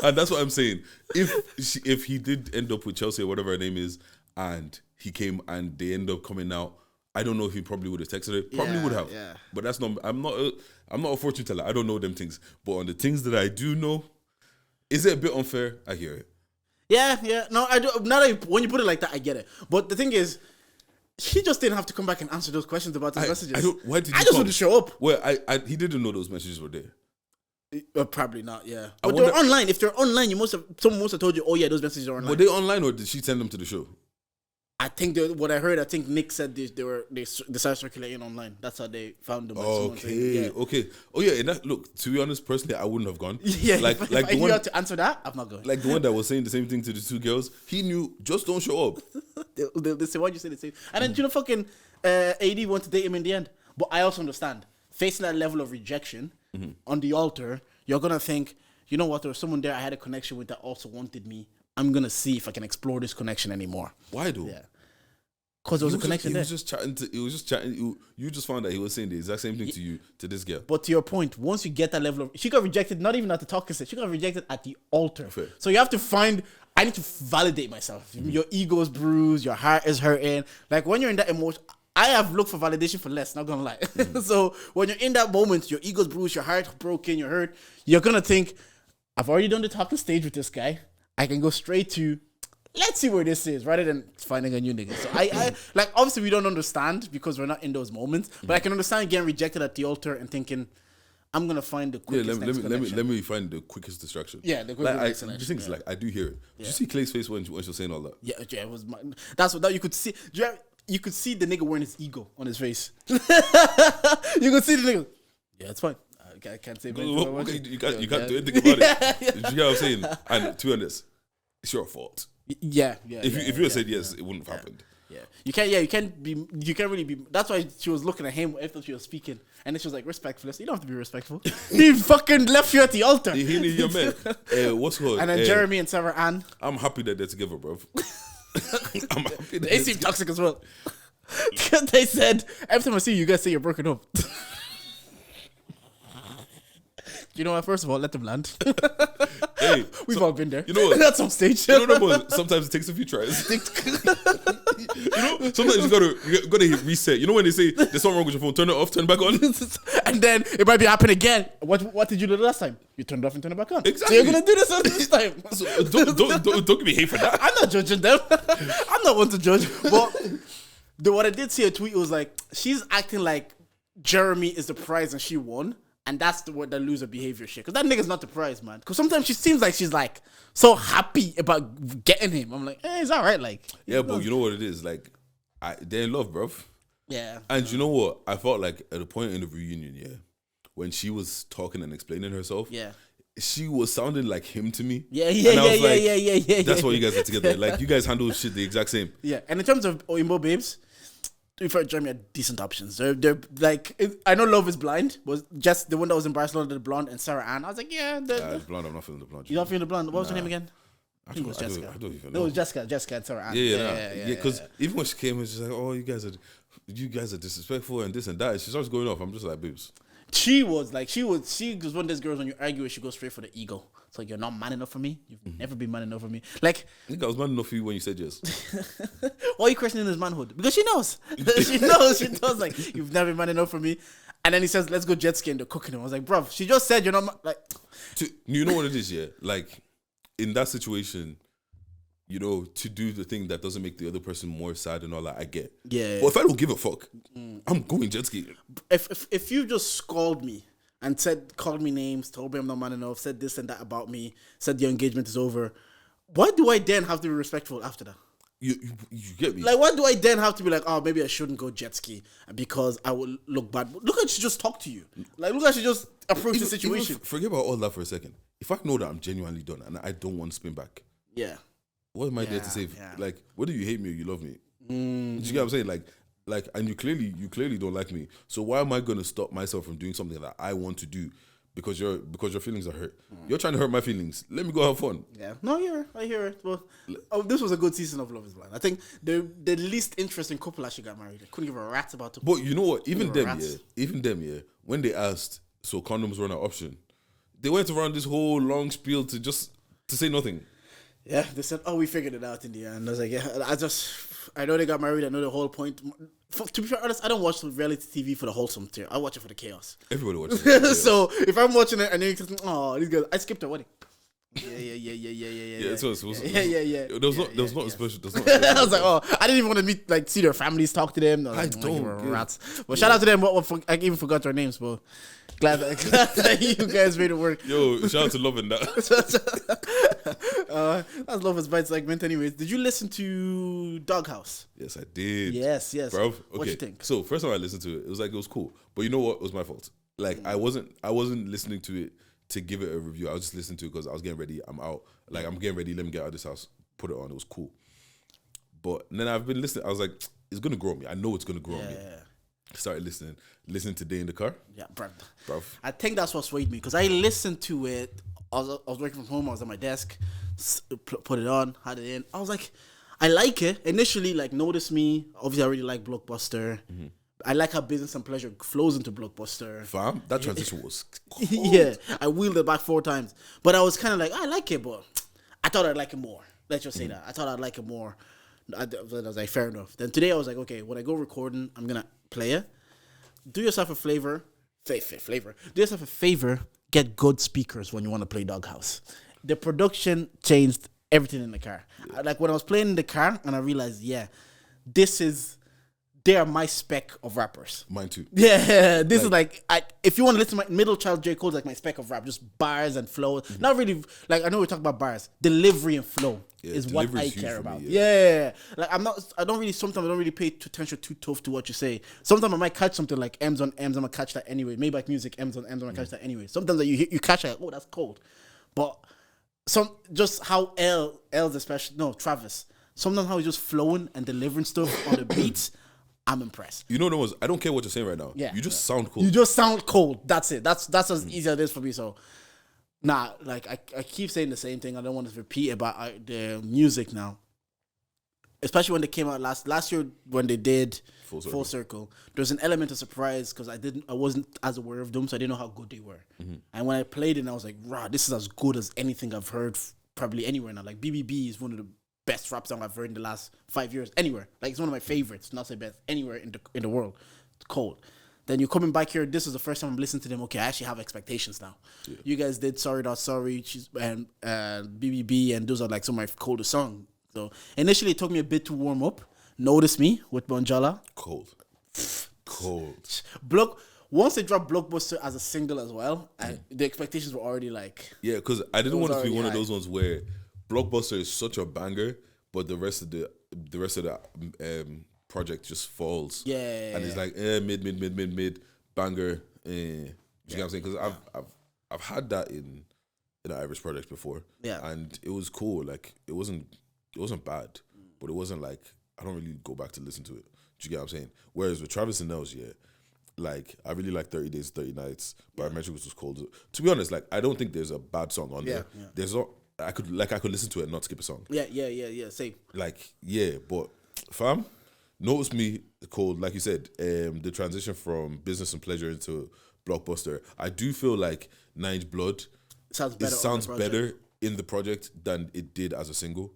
And that's what I'm saying. If he did end up with Chelsea or whatever her name is, and he came and they end up coming out, I don't know if he probably would have texted her. Probably would have. Yeah. But that's not. I'm not a fortune teller. I don't know them things. But on the things that I do know, is it a bit unfair? I hear it. Yeah. No, I do. Now that when you put it like that, I get it. But the thing is, he just didn't have to come back and answer those questions about his messages. Why did I just want to show up. Well, he didn't know those messages were there. Probably not. Yeah, but they're online. If they're online, someone must have told you. Oh yeah, those messages are online. Were they online or did she send them to the show? I think what I heard. I think Nick said they started circulating online. That's how they found them. Okay. Oh yeah. And look, to be honest, personally, I wouldn't have gone. Yeah. Like if the you one had to answer that, I'm not going. Like the one that was saying the same thing to the two girls. He knew. Just don't show up. They say, why'd you say the same? And then you know, fucking AD wanted to date him in the end. But I also understand facing that level of rejection on the altar. You're gonna think, you know what? There was someone there I had a connection with that also wanted me. I'm gonna see if I can explore this connection anymore. Why though? Yeah. Because there was a connection there. He was just chatting. You just found that he was saying the exact same thing to you, to this girl. But to your point, once you get that level of... She got rejected, not even at the talking stage. She got rejected at the altar. Fair. So you have to find... I need to validate myself. Your ego is bruised. Your heart is hurting. Like when you're in that emotion... I have looked for validation for less, not gonna lie. So when you're in that moment, your ego's bruised, your heart's broken, you're hurt. You're gonna think, I've already done the talking stage with this guy. I can go straight to... Let's see where this is, rather than finding a new nigga. So I like, obviously we don't understand because we're not in those moments, but I can understand getting rejected at the altar and thinking, I'm gonna find the quickest let me find the quickest distraction. Yeah, the quickest the thing is, like, I do hear it. Did you see Clay's face when she was saying all that? Yeah, it was that's what you could see. You could see the nigga wearing his ego on his face. You could see the nigga. Yeah, it's fine. I can't say. Okay, you can't do anything about it. You get what I'm saying? And to be honest, it's your fault. Yeah. If you had said yes, it wouldn't have happened. Yeah, you can't really be. That's why she was looking at him after she was speaking, and then she was like, "Respectful." You don't have to be respectful. He fucking left you at the altar. He needed your man. What's called? And then Jeremy and Sarah Ann. I'm happy that they're together, bro. I'm happy that They seem toxic as well. They said every time I see you, you guys say you're broken up. You know what? First of all, let them land. Hey, We've all been there. You know what? At some stage. You know what? Sometimes it takes a few tries. Sometimes you gotta hit reset. You know when they say there's something wrong with your phone, turn it off, turn it back on, and then it might be happening again. What did you do the last time? You turned it off and turned it back on. Exactly. So you're gonna do this time. So don't give me hate for that. I'm not judging them. I'm not one to judge. But what I did see a tweet, it was like she's acting like Jeremy is the prize and she won. And that's the loser behavior shit. Because that nigga's not the prize, man. Because sometimes she seems like she's like so happy about getting him. I'm like, it's all right. Like, yeah, but you know what it is? Like, they're in love, bruv. Yeah. And you know what? I felt like at a point in the reunion, yeah, when she was talking and explaining herself, yeah, she was sounding like him to me. Yeah. That's why you guys are together. Like, you guys handle shit the exact same. Yeah. And in terms of Oyinbo babes, for Jeremy had decent options. They're like, I know Love is Blind was just the one that was in Barcelona, the blonde, and Sarah Ann. I was like, the blonde. I'm not feeling the blonde. You're not feeling the blonde. What was her name again? I think it was Jessica. I don't even know. No, it was Jessica and Sarah Ann. Yeah. Because even when she came, it was just like, oh, you guys are disrespectful and this and that. She starts going off. I'm just like, babes. She was one of those girls when you argue with, she goes straight for the ego. It's like, you're not man enough for me. You've never been man enough for me. Like, I think I was man enough for you when you said yes. Why are you questioning his manhood? Because she knows. She knows, like, you've never been man enough for me. And then he says, let's go jet ski, and they're cooking him. I was like, bruv, she just said you're not, like. You know what it is, yeah? Like, in that situation, you know, to do the thing that doesn't make the other person more sad and all that, I get. Yeah. But if I don't give a fuck, I'm going jet skiing. If you just scolded me and called me names, told me I'm not man enough, said this and that about me, said your engagement is over, why do I then have to be respectful after that? You get me? Like, why do I then have to be like, oh, maybe I shouldn't go jet ski because I will look bad? Look how she just talked to you. Like, look how she just approached the situation. Forget about all that for a second. If I know that I'm genuinely done and I don't want to spin back, yeah, what am I there to say? Yeah. Like, whether you hate me or you love me, do you get what I'm saying? Like, and you clearly don't like me. So why am I gonna stop myself from doing something that I want to do because your feelings are hurt? You're trying to hurt my feelings. Let me go have fun. Yeah, no, I hear it. Well, this was a good season of Love Is Blind. I think the least interesting couple actually got married. They couldn't give a rat about it. But you know what? Even them, when they asked, so condoms were an option, they went around this whole long spiel to say nothing. Yeah, they said, "Oh, we figured it out in the end." I was like, "Yeah, I know they got married. I know the whole point." To be fair, honest, I don't watch reality TV for the wholesome tier. I watch it for the chaos. Everybody watches it. So if I'm watching it and then oh, these guys, I skipped their wedding. Yeah. There was not a special. I was like, oh, I didn't even want to see their families, talk to them. I don't. Rats. But shout out to them. I even forgot their names, but glad that you guys made it work. Yo, shout out to Love and that. That's Love Is Blind segment. Anyways, did you listen to Doghouse? Yes, I did. Yes. Bro, okay. What you think? So first time I listened to it, it was cool. But you know what? It was my fault. Like I wasn't listening to it to give it a review. I was just listening to it because I was getting ready. I'm out. Like, I'm getting ready. Let me get out of this house. Put it on. It was cool. But then I've been listening. I was like, it's going to grow me. I know it's going to grow me. I started listening today in the car. Yeah, bro. I think that's what swayed me because I listened to it. I was working from home. I was at my desk. Put it on. Had it in. I was like, I like it. Initially, like, Notice Me. Obviously, I really like Blockbuster. Mm-hmm. I like how Business and Pleasure flows into Blockbuster. Fam, that transition was cold. Yeah, I wheeled it back 4 times. But I was kind of like, I like it, but I thought I'd like it more. Let's just say that. I thought I'd like it more. I was like, fair enough. Then today I was like, okay, when I go recording, I'm going to play it. Do yourself a flavor. Do yourself a favor. Get good speakers when you want to play Doghouse. The production changed everything in the car. Yeah. Like when I was playing in the car and I realized, they are my spec of rappers. Mine too. Yeah, this is like, if you want to listen to my middle child J. Cole's like my spec of rap, just bars and flow. Mm-hmm. Not really, like, I know we're talking about bars. Delivery and flow is what I care about. Yeah. Like, sometimes I don't really pay attention too tough to what you say. Sometimes I might catch something like M's on M's, I'm going to catch that anyway. Maybe like music, M's on M's, I'm going to catch that anyway. Sometimes you catch that, oh, that's cold. But just how L's especially Travis. Sometimes how he's just flowing and delivering stuff on the beats. I'm impressed. You know what it was? I don't care what you're saying right now. Yeah, you just sound cool. You just sound cold. That's it. That's as easy as it is for me. So, like I keep saying the same thing. I don't want to repeat about the music now. Especially when they came out last year when they did Full Circle. There was an element of surprise because I wasn't as aware of them, so I didn't know how good they were. And when I played it, I was like, "Wow, this is as good as anything I've heard probably anywhere now." Like BBB is one of the best rap songs I've heard in the last 5 years anywhere. Like it's one of my favorites, not say best anywhere in the world. It's cold. Then you're coming back here. This is the first time I'm listening to them. Okay, I actually have expectations now. Yeah. You guys did Sorry Not Sorry and BBB, and those are like some of my coldest songs. So initially it took me a bit to warm up. Notice Me with Bonjala. Cold. Once they dropped Blockbuster as a single as well, the expectations were already like... Yeah, because I didn't want it to be one of those ones where Blockbuster is such a banger, but the rest of the project just falls. Yeah. And it's like mid, banger. You know what I'm saying? Because I've had that in the Irish project before. Yeah. And it was cool. Like it wasn't bad, but it wasn't like I don't really go back to listen to it. Do you get what I'm saying? Whereas with Travis and Nels, like I really like 30 Days, 30 Nights, Biometric was cold. To be honest, like I don't think there's a bad song on there. Yeah. There's not. I could listen to it and not skip a song. Yeah. Same. Like but fam, Notice Me cold. Like you said, the transition from Business and Pleasure into Blockbuster. I do feel like Nine's Blood sounds better in the project than it did as a single.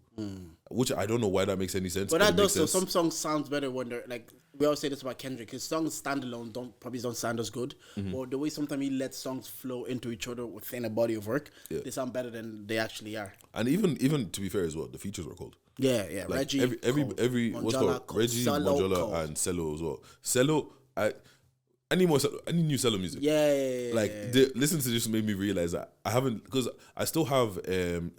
Which I don't know why that makes any sense. But that does. So some songs sounds better when they're like, we always say this about Kendrick. His songs standalone probably don't sound as good. But the way sometimes he lets songs flow into each other within a body of work, they sound better than they actually are. And even to be fair as well, the features were cold. Yeah. Like Reggie, every what's called Reggie, Monjola, and Cello as well. Cello, I need more. I need new Cello music. Yeah. Like listen to this made me realize that I haven't, because I still have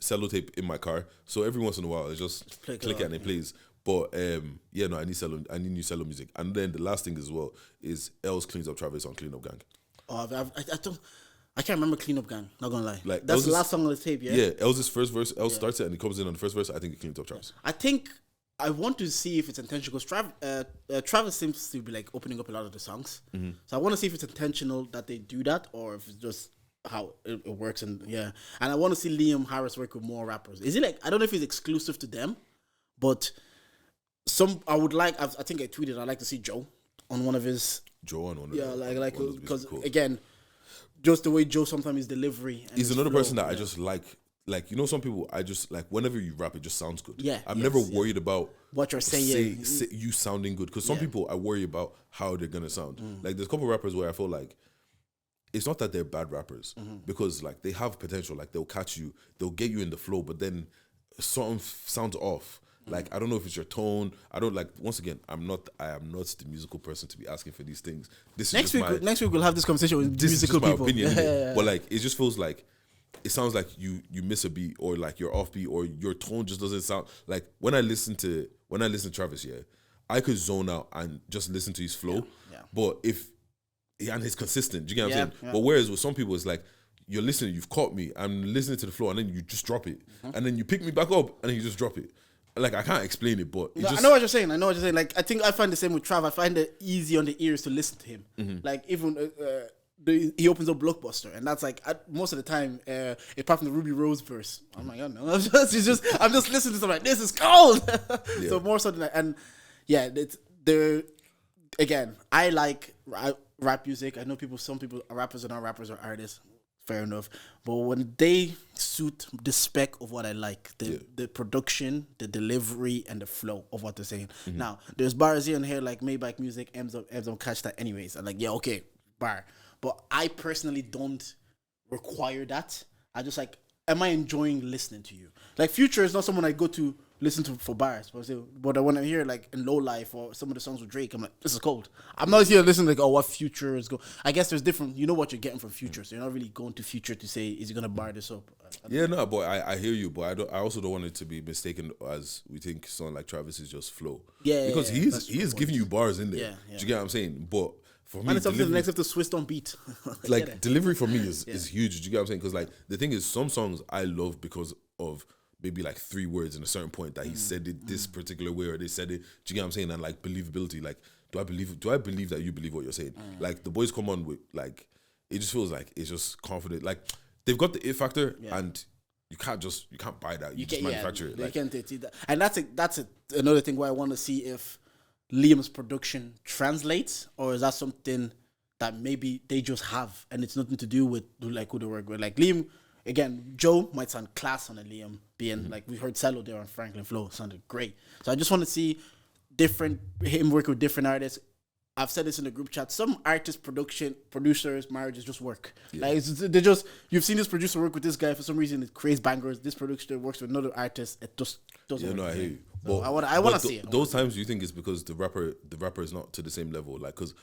Cello tape in my car. So every once in a while I just click it and it plays. But I need Cello. I need new Cello music. And then the last thing as well is Els cleans up Travis on Clean Up Gang. Oh, I can't remember Clean Up Gang. Not gonna lie. Like that's the last song on the tape. Yeah. Yeah. Els' first verse. Els starts it and he comes in on the first verse. I think it cleans up Travis. I think. I want to see if it's intentional because Travis seems to be like opening up a lot of the songs. So I want to see if it's intentional that they do that or if it's just how it works. And I want to see Liam Harris work with more rappers. Is he like, I don't know if he's exclusive to them, but I would like, I think I tweeted, I'd like to see Joe on one of his. Joe on one of because again, just the way Joe sometimes his delivery. And he's another person that I just like. Like, you know, some people, I just, like, whenever you rap, it just sounds good. Yeah. I'm never worried about what you're saying. You sounding good. Because some people, I worry about how they're going to sound. Like, there's a couple rappers where I feel like it's not that they're bad rappers. Because, like, they have potential. Like, they'll catch you. They'll get you in the flow. But then something sounds off. Like, I don't know if it's your tone. I don't, like, once again, I am not the musical person to be asking for these things. Next week we'll have this conversation with musical people. This is just my opinion. But, like, it just feels like it sounds like you miss a beat or like you're off beat or your tone just doesn't sound like when I listen to Travis, I could zone out and just listen to his flow. Yeah. But and it's consistent. Do you get what I'm saying? Yeah. But whereas with some people it's like you're listening, you've caught me, I'm listening to the flow and then you just drop it. And then you pick me back up and then you just drop it. Like I can't explain it, but I know what you're saying. Like I think I find the same with Trav. I find it easy on the ears to listen to him. Like even he opens up Blockbuster, and that's like most of the time, apart from the Ruby Rose verse, I'm like, I don't know, I'm just listening to something like this is cold. So more so than that, and again, I like rap music. I know some people rappers are not rappers or artists. Fair enough, but when they suit the spec of what I like, the production, the delivery, and the flow of what they're saying. Now, there's bars here and here like Maybach Music, M's don't catch that anyways. I'm like, yeah, okay, bar. But I personally don't require that. I just like, am I enjoying listening to you? Like Future is not someone I go to listen to for bars. But when I hear like in Low Life or some of the songs with Drake, I'm like, this is cold. I'm not here listening like, oh, what Future is going. I guess there's different. You know what you're getting from Future, so you're not really going to Future to say, is he gonna bar this up? But I hear you, but I also don't want it to be mistaken as we think someone like Travis is just flow. Yeah, because he is giving you bars in there. Yeah. Do you get what I'm saying? But for me, And it's up to the delivery, next if the Swiss don't beat. like delivery for me is huge. Do you get what I'm saying? Because like the thing is, some songs I love because of maybe like 3 words in a certain point that he said it this particular way, or they said it. Do you get what I'm saying? And like believability, like do I believe that you believe what you're saying? Like the boys come on with like, it just feels like it's just confident. Like they've got the it factor, and you can't buy that. You just manufacture it. You Like, can't see that. And that's another thing where I want to see if Liam's production translates, or is that something that maybe they just have and it's nothing to do with like who they work with. Like Liam, again, Joe might sound class on a Liam being like we heard Cello there on Franklin Flow sounded great. So I just want to see him work with different artists. I've said this in the group chat. Some artists, producers, marriages just work. Yeah. Like they just, you've seen this producer work with this guy for some reason. It creates bangers. This producer works with another artist. It just doesn't. Yeah, no, I hear you. So I want to see it. Those times, you think it's because the rapper is not to the same level. Like, because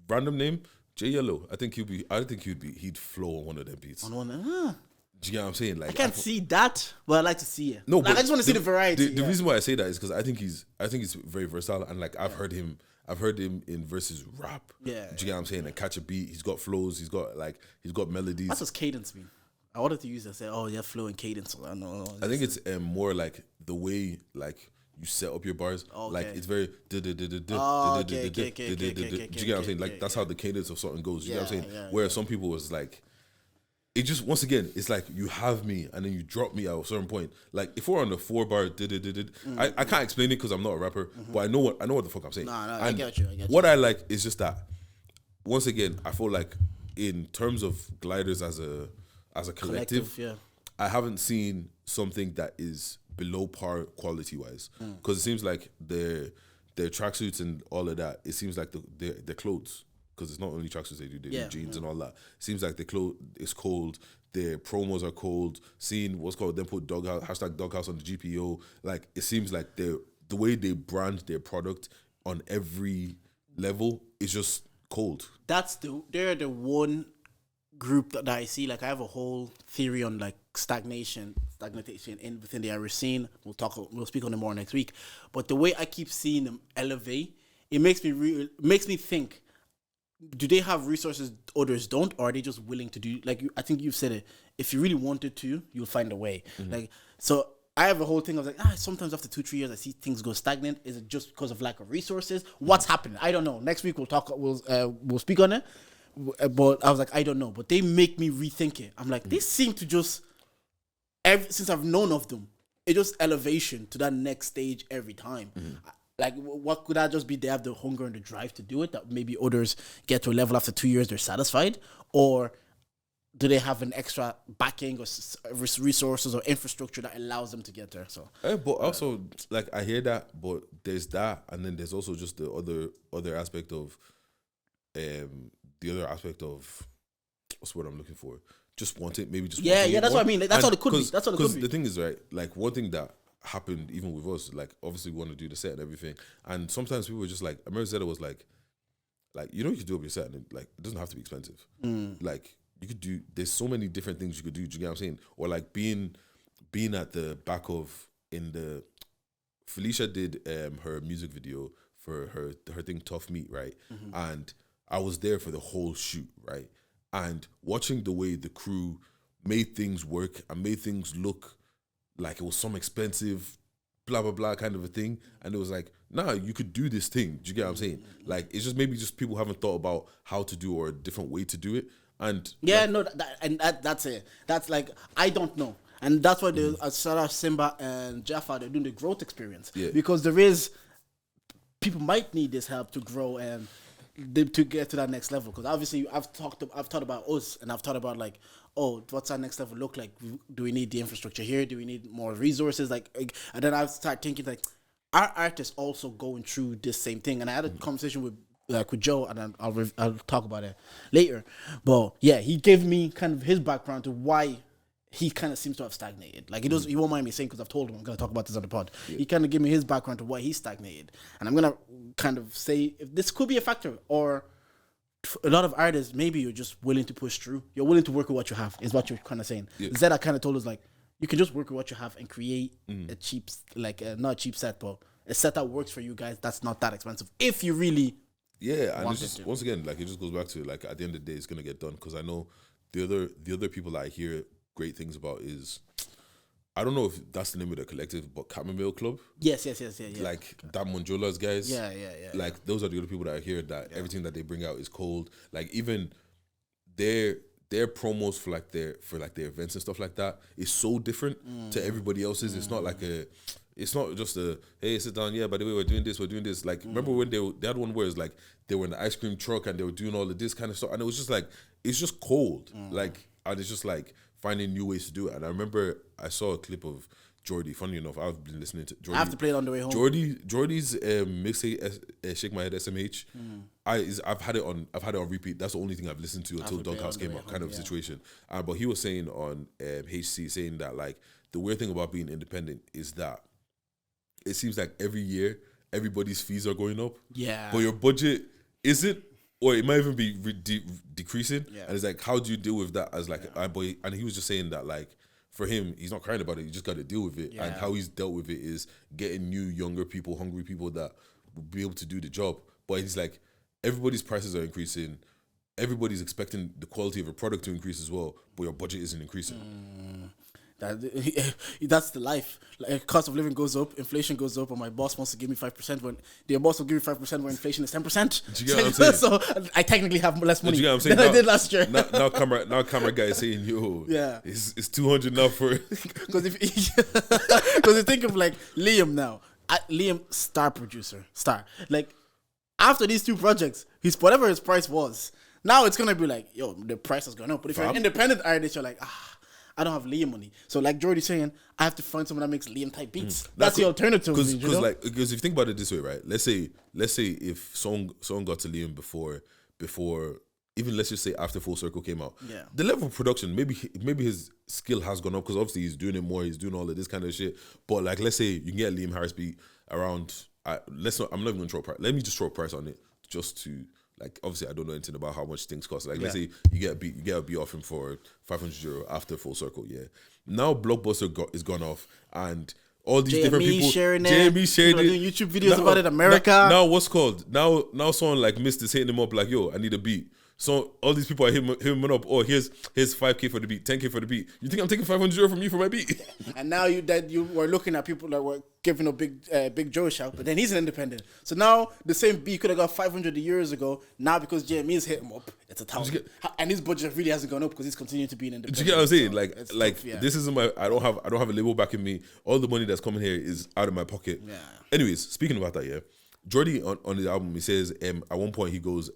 random name J Yellow, I think he'd flow on one of them beats. On one. Do you get what I'm saying? Like, I can't see that, but I like to see it. No, like, but I just want to see the variety. The reason why I say that is because I think he's very versatile, and like I've heard him in versus rap. Yeah. Do you get what I'm saying? And catch a beat. He's got flows. He's got melodies. That's what cadence mean. I wanted to use that. Say, oh, yeah, flow and cadence. I know. I think it's more like the way like you set up your bars. Okay. Like it's very. Do you get what I'm saying? Like that's how the cadence of something goes. You get what I'm saying? Where some people was like, it just, once again, it's like you have me and then you drop me at a certain point. Like if we're on the 4-bar, I can't explain it because I'm not a rapper, but I know what the fuck I'm saying. No, I get you. What I like is just that. Once again, I feel like in terms of gliders as a collective, I haven't seen something that is below par quality wise. Because it seems like their tracksuits and all of that, it seems like their clothes. Because it's not only tracksuits they do jeans and all that. It seems like it's cold. Their promos are cold. Seeing what's called, then put #Doghouse on the GPO. Like it seems like the way they brand their product on every level is just cold. They're the one group that I see. Like I have a whole theory on like stagnation within the Irish scene. We'll speak on it more next week. But the way I keep seeing them elevate, it makes me think. Do they have resources others don't, or are they just willing to do? Like I think you've said it. If you really wanted to, you'll find a way. Like so, I have a whole thing of like, sometimes after 2-3 years, I see things go stagnant. Is it just because of lack of resources? What's happening? I don't know. Next week we'll talk. We'll speak on it. But I was like, I don't know. But they make me rethink it. I'm like, they seem to just since I've known of them, it just elevation to that next stage every time. Like, what could that just be? They have the hunger and the drive to do it, that maybe others get to a level after 2 years, they're satisfied? Or do they have an extra backing or resources or infrastructure that allows them to get there? So, but also, like, I hear that, but there's that, and then there's also just the other aspect of, what's the word I'm looking for? Just want it, maybe just want it. That's what I mean. That's all it could be. That's all it could be. The thing is, right, like, one thing that happened even with us, like obviously we want to do the set and everything, and sometimes people were just like, I remember Zeta was like you know, you could do up your set and like it doesn't have to be expensive. Like you could do, there's so many different things you could do. Do you get what I'm saying? Or like being at the back of Felicia did her music video for her thing Tough Meat, right? And I was there for the whole shoot, right? And watching the way the crew made things work and made things look like it was some expensive, blah, blah, blah kind of a thing. And it was like, nah, you could do this thing. Do you get what I'm saying? Like, it's just maybe just people haven't thought about how to do or a different way to do it. And that's it. That's like, I don't know. And that's why Sarah, Simba, and Jaffa, they're doing the growth experience. Yeah. Because people might need this help to grow and to get to that next level. Because obviously, I've thought about us, and I've thought about like, oh, what's our next level look like? Do we need the infrastructure here? Do we need more resources? Like, and then I start thinking like, our artists also going through this same thing. And I had a conversation with Joe, and I'll talk about it later. But yeah, he gave me kind of his background to why he kind of seems to have stagnated. Like he won't mind me saying, because I've told him I'm going to talk about this on the pod. Yeah. He kind of gave me his background to why he stagnated, and I'm going to kind of say if this could be a factor, or a lot of artists, maybe you're just willing to push through. You're willing to work with what you have, is what you're kind of saying. Yeah. Zeta kind of told us like, you can just work with what you have and create a cheap, like not a cheap set, but a set that works for you guys. That's not that expensive if you really Yeah, and it's just, once again, like, it just goes back to, like, at the end of the day, it's gonna get done. Because I know the other people that I hear great things about is, I don't know if that's the name of the collective, but Chamomile Club. Yes. Like Dan Monjola's guys. Yeah. Like, those are the other people that I hear that everything that they bring out is cold. Like, even their promos for their events and stuff like that is so different to everybody else's. It's not like it's not just a, hey, sit down, yeah, by the way, we're doing this. Like, remember when they had one where it's like they were in the ice cream truck and they were doing all of this kind of stuff, and it was just like, it's just cold. Like, and it's just like finding new ways to do it. And I remember I saw a clip of Jordy. Funny enough, I've been listening to Jordy. I have to play it on the way home. Jordy's mixtape, Shake My Head SMH. I've had it on repeat. That's the only thing I've listened to until Doghouse came out, kind of situation. But he was saying on HC, saying that, like, the weird thing about being independent is that it seems like every year everybody's fees are going up. Yeah. But your budget isn't, or it might even be decreasing. Yeah. And it's like, how do you deal with that as like a boy? And he was just saying that, like, for him, he's not crying about it. You just got to deal with it. Yeah. And how he's dealt with it is getting new, younger people, hungry people that will be able to do the job. But he's like, everybody's prices are increasing. Everybody's expecting the quality of a product to increase as well, but your budget isn't increasing. That's the life. Like, cost of living goes up, inflation goes up, and my boss wants to give me 5% when their boss will give me 5% when inflation is 10%. Do you get what I'm saying? So I technically have less money than I did last year. Now camera guy is saying, yo, it's 200 now for it. Because you think of, like, Liam now. Liam, star producer. Like, after these two projects, whatever his price was, now it's going to be like, yo, the price has gone up. But if you're an independent artist, you're like, I don't have Liam money. So, like Jordy's saying, I have to find someone that makes Liam type beats. That's the alternative. Because if you think about it this way, right? Let's say if someone got to Liam before, even let's just say after Full Circle came out, the level of production, maybe his skill has gone up because obviously he's doing it more, he's doing all of this kind of shit. But, like, let's say you can get Liam Harris beat around. I'm not even gonna throw a price. Let me just throw a price on it, just to, like, obviously I don't know anything about how much things cost. Like, let's say you get a beat off him for €500 after Full Circle. Yeah. Now Blockbuster is gone off, and all these different people sharing doing YouTube videos about it. America. Now what's called? Now someone like Mist is hitting him up like, yo, I need a beat. So all these people are hitting him up. Oh, here's $5K for the beat, $10K for the beat. You think I'm taking €500 from you for my beat? And now you were looking at people that were giving a Big Joe a shout, but then he's an independent. So now the same beat could have got 500 years ago. Now because JME's hit him up, it's 1,000. And his budget really hasn't gone up because he's continued to be an independent. Do you get what I'm saying? So this isn't my. I don't have a label back in me. All the money that's coming here is out of my pocket. Yeah. Anyways, speaking about that, yeah, Jordy on his album, he says at one point he goes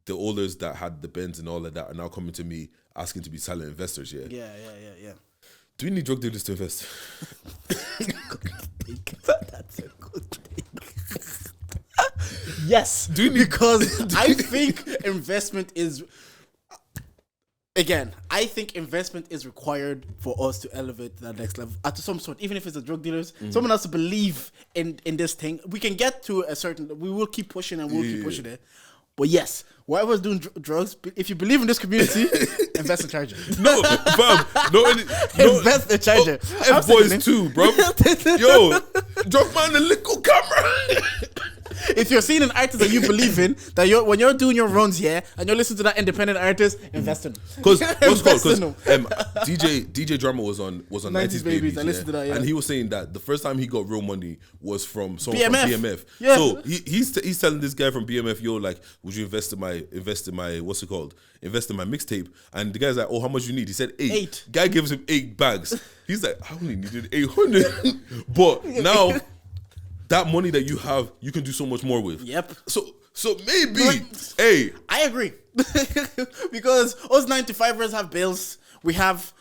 the olders that had the Benz and all of that are now coming to me asking to be silent investors. Yeah. Do we need drug dealers to invest? That's a good thing. Yes, because I think investment is. Again, I think investment is required for us to elevate to that next level at some sort. Even if it's the drug dealers, someone has to believe in this thing. We can get to a certain. We will keep pushing and we'll keep pushing it. But yes, whoever's doing drugs, if you believe in this community, invest in Charger. No, fam. Invest in Charger. F-boys too, bro. Yo, drop man the little camera. If you're seeing an artist that you believe in, that when you're doing your runs here and you're listening to that independent artist, invest in them. Because DJ Drama was on 90s Babies, I listened to that, and he was saying that the first time he got real money was from someone BMF. from BMF. Yeah. So he's telling this guy from BMF, yo, like, would you invest in my invest in my mixtape? And the guy's like, oh, how much you need? He said 8. Guy gives him 8 bags. He's like, I only needed 800. But now that money that you have, you can do so much more with. Yep. So maybe, hey, I agree. Because us 9-to-5ers have bills. We have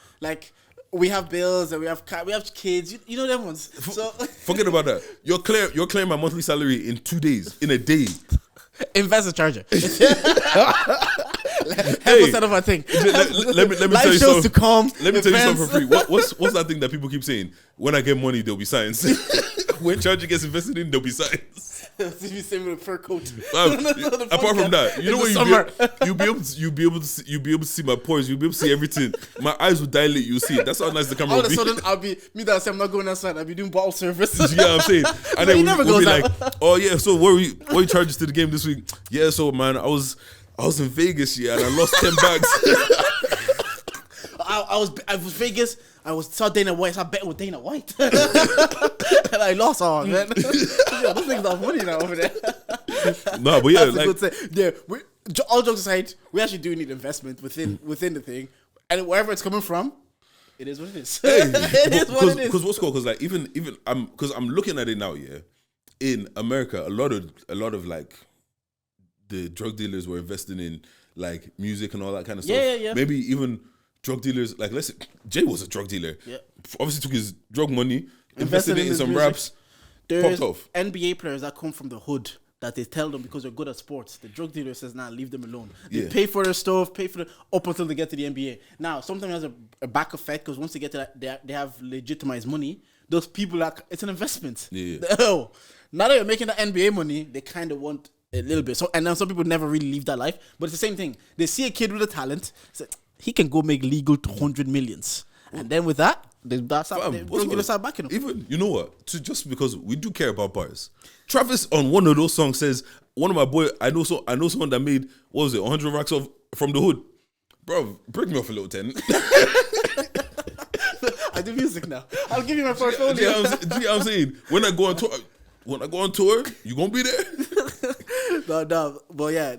bills and we have kids. You know them ones. So forget about that. You're clearing my monthly salary in 2 days, in a day. Invest in Charger. Hey, set up a thing. Let me tell you something. To come. Let me tell you something for free. What's that thing that people keep saying? When I get money, there'll be signs. When Charger gets invested in, there'll be signs. Same with a fur coat. Apart from that, you know what you'll be able to see my pores. You'll be able to see everything. My eyes will dilate. You'll see it. That's how nice the camera will be. All of a sudden, I'll be me that say I'm not going outside. I'll be doing bottle service. You get what I'm saying? And then we'll be like, oh yeah. So what are you charges to the game this week? Yeah. So man, I was in Vegas, yeah, and I lost 10 bags. I was Vegas. I saw Dana White. So I bet with Dana White, and I lost all, man. Those things not funny now over there. No, but yeah, that's a good say. Yeah. All jokes aside, we actually do need investment within the thing, and wherever it's coming from, it is what it is. Hey, it is what it is. Because what's cool? Because like even I'm looking at it now. Yeah, in America, a lot of like the drug dealers were investing in like music and all that kind of stuff. Yeah. Maybe even drug dealers, like let's say Jay was a drug dealer. Yeah. Obviously took his drug money, invested it in some music. Raps, There's popped off. NBA players that come from the hood that they tell them because they're good at sports. The drug dealer says, nah, leave them alone. They pay for their stuff, up until they get to the NBA. Now, sometimes there's a back effect because once they get to that, they have legitimized money. Those people it's an investment. Yeah. Oh, now that you're making the NBA money, they kind of want a little bit. So, and then some people never really leave that life. But it's the same thing. They see a kid with a talent, say, he can go make legal 200 millions. And then with that, they start backing him. Even, you know what? Just because we do care about bars. Travis on one of those songs says, one of my boy, I know someone that made, what was it, 100 racks from the hood. Bro, break me off a little 10. I do music now. I'll give you my portfolio. Do you know what I'm saying? When I go on tour, you gonna be there? No, but yeah.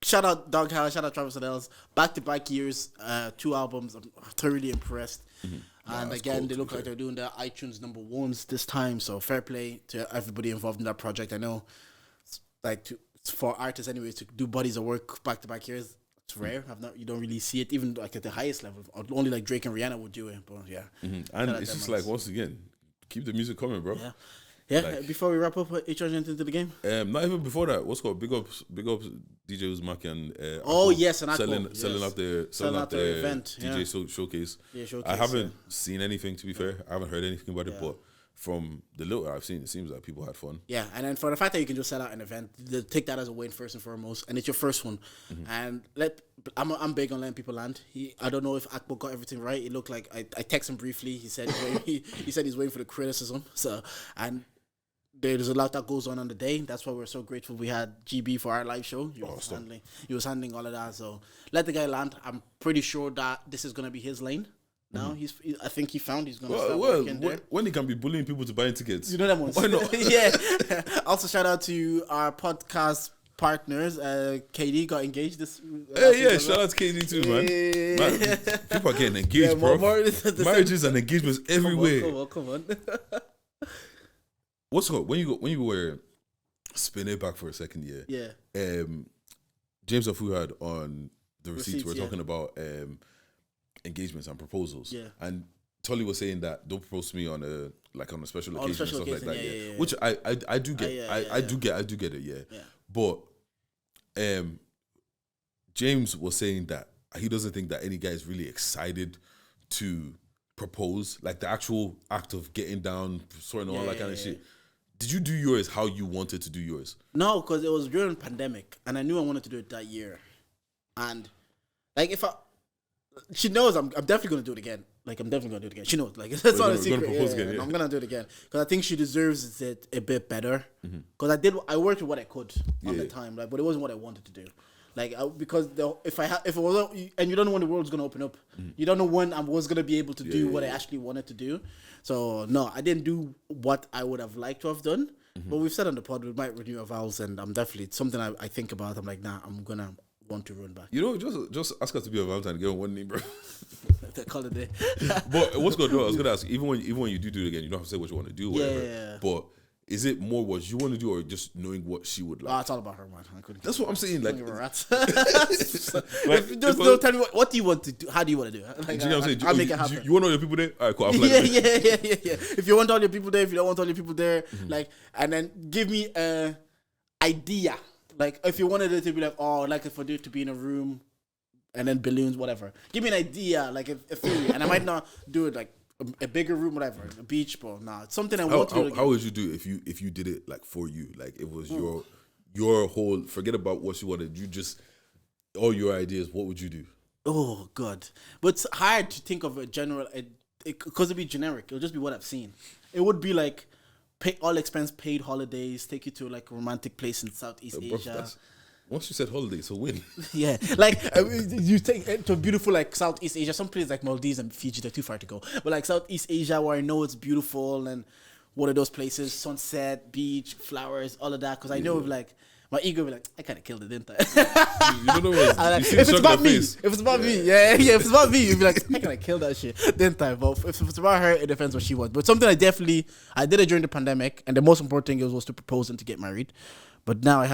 Shout out Dog House, shout out Travis Adels. Back-to-back years, 2 albums. I'm thoroughly impressed. Mm-hmm. And again, cool, they look like they're doing their iTunes #1s this time. So fair play to everybody involved in that project. I know, like for artists anyways, to do bodies of work back-to-back years, it's rare. You don't really see it, even like at the highest level. Only like Drake and Rihanna would do it. But yeah, and it's just like once again, keep the music coming, bro. Yeah. Yeah, like, before we wrap up, each other into the game. Not even before that. What's called big ups DJ Uzumaki and yes, and selling out their event DJ showcase. Yeah, showcase. I haven't seen anything, to be fair. I haven't heard anything about it, but from the little I've seen, it seems like people had fun. Yeah, and then for the fact that you can just sell out an event, take that as a win first and foremost, and it's your first one. Mm-hmm. And I'm big on letting people land. I don't know if Akbo got everything right. It looked like I texted him briefly. He said he said he's waiting for the criticism. So there's a lot that goes on the day. That's why we're so grateful we had GB for our live show. He was handling all of that. So let the guy land. I'm pretty sure that this is going to be his lane. Now I think he found he's going to start working there. When he can be bullying people to buying tickets. You know that one. Why not? Yeah. Also shout out to our podcast partners. KD got engaged this. Shout out to KD too, man. People are getting engaged, bro. Marriages and engagements everywhere. Come on. What's called when you were spin it back for a second year? Yeah. James Afu had on the receipts. We're talking about engagements and proposals. Yeah. And Tolly was saying that don't propose to me on a special occasion and stuff like that. Yeah. Which I do get. I do get it. Yeah. But James was saying that he doesn't think that any guy is really excited to propose, like the actual act of getting down, sorting all that kind of shit. Did you do yours how you wanted to do yours? No, because it was during pandemic, and I knew I wanted to do it that year. And like, she knows I'm definitely gonna do it again. Like, I'm definitely gonna do it again. She knows, like, that's not a secret. I'm gonna do it again because I think she deserves it a bit better. Because I worked with what I could at the time, like, but it wasn't what I wanted to do. Like, because if it was, and you don't know when the world's gonna open up, you don't know when I was gonna be able to do what I actually wanted to do. So no, I didn't do what I would have liked to have done. But we've said on the pod we might renew our vows, and I'm definitely, it's something I think about. I'm like, nah, I'm gonna want to run back. You know, just ask us to be a Valentine and get on one knee, bro. They call it day. But what's going on? I was gonna ask, even when you do it again, you don't have to say what you want to do, whatever. Yeah. But is it more what you want to do, or just knowing what she would like? Oh, it's all about her, man. That's what I'm saying. Like, just don't tell me what do you want to do? How do you want to do it? Like, do you know what I'm saying? I'll make it happen. You want all your people there? All right, cool. Yeah. If you want all your people there, if you don't want all your people there, like, and then give me an idea. Like, if you wanted it to be like, oh, like for it to be in a room, and then balloons, whatever. Give me an idea, like a theory, and I might not do it like a bigger room, whatever, a beach, but nah, it's something I want to do. How would you do if you did it like for you? Like it was your whole. Forget about what you wanted. You just all your ideas. What would you do? Oh God, but it's hard to think of a general because it'd be generic. It'll just be what I've seen. It would be like all expense paid holidays, take you to like a romantic place in Southeast Asia. Once you said holiday, so win. Yeah, like you take it to a beautiful like Southeast Asia. Some places like Maldives and Fiji, they're too far to go. But like Southeast Asia, where I know it's beautiful and one of those places, sunset, beach, flowers, all of that. Because I know like my ego will be like, I kind of killed it, didn't I? You don't know what like, if it's about me, if it's about me, if it's about me, you'd be like, I kind of killed that shit, didn't I? But if it's about her, it depends what she wants. But something I did it during the pandemic, and the most important thing was to propose and to get married. But now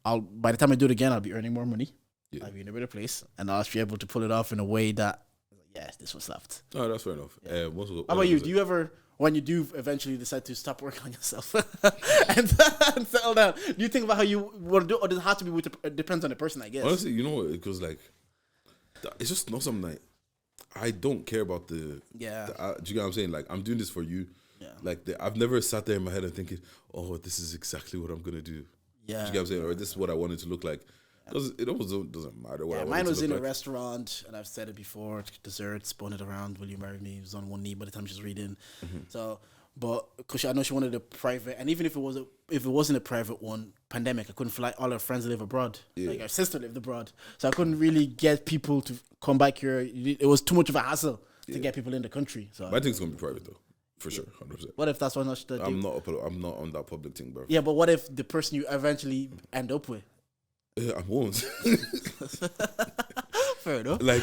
by the time I do it again, I'll be earning more money. Yeah. I'll be in a better place, and I'll be able to pull it off in a way that, yes, this was slapped. Oh, that's fair enough. Yeah. How about you? Do you ever, when you do eventually decide to stop working on yourself and settle down, do you think about how you want to do, or does it have to be it depends on the person, I guess? Honestly, you know what? Because like, it's just not something like I don't care about the. Do you get what I'm saying? Like, I'm doing this for you. Yeah. Like, I've never sat there in my head and thinking, oh, this is exactly what I'm gonna do. Yeah. Do you get what I'm saying? Or this is what I want it to look like. Because it almost doesn't matter what I want mine it was to look in like. a restaurant, and I've said it before, dessert, spun it around, will you marry me? It was on one knee by the time she was reading. Mm-hmm. So, but because I know she wanted a private, and even if it wasn't a private one, pandemic, I couldn't fly. All her friends live abroad. Yeah. Like her sister lived abroad. So I couldn't really get people to come back here. It was too much of a hassle to get people in the country. So my thing's going to be private though. For sure, 100%. What if that's what not the I'm not on that public thing, bro. Yeah, but what if the person you eventually end up with? I won't. Fair enough. Like,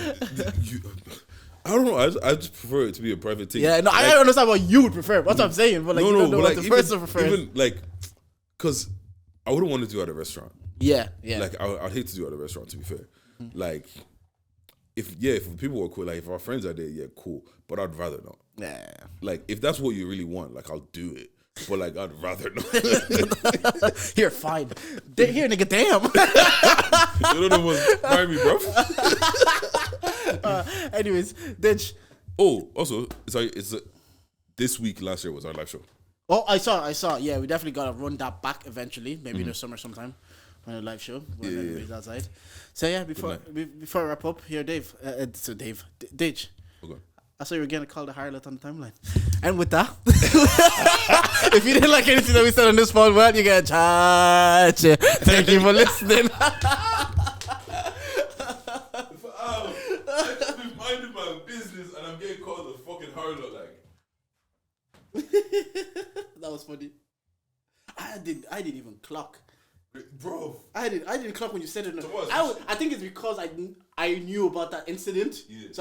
I don't know. I just prefer it to be a private thing. Yeah, no, like, I understand what you would prefer. That's what I'm saying. But like, you don't know what the person prefers. Even like, because I wouldn't want to do it at a restaurant. Yeah. Like, I'd hate to do it at a restaurant, to be fair. Mm-hmm. Like, if people were cool, like if our friends are there, yeah, cool. But I'd rather not. Yeah. Like if that's what you really want, like I'll do it. But like I'd rather not. Here, fine. Here, nigga, damn. You don't know what's marry me, bro. Anyways, then. Also, it's this week. Last year was our live show. Oh, I saw. Yeah, we definitely gotta run that back eventually. Maybe in the summer sometime. On a live show when everybody's outside. So yeah, before I wrap up here, Dave. Dage. Okay. I saw you were getting called a harlot on the timeline. And with that, if you didn't like anything that we said on this phone, well, you get charged. Thank you for listening. I just been minding my business and I'm getting called a fucking harlot. Like that was funny. I didn't even clock. Bro, I didn't clock when you said it. I think it's because I knew about that incident. Yeah. So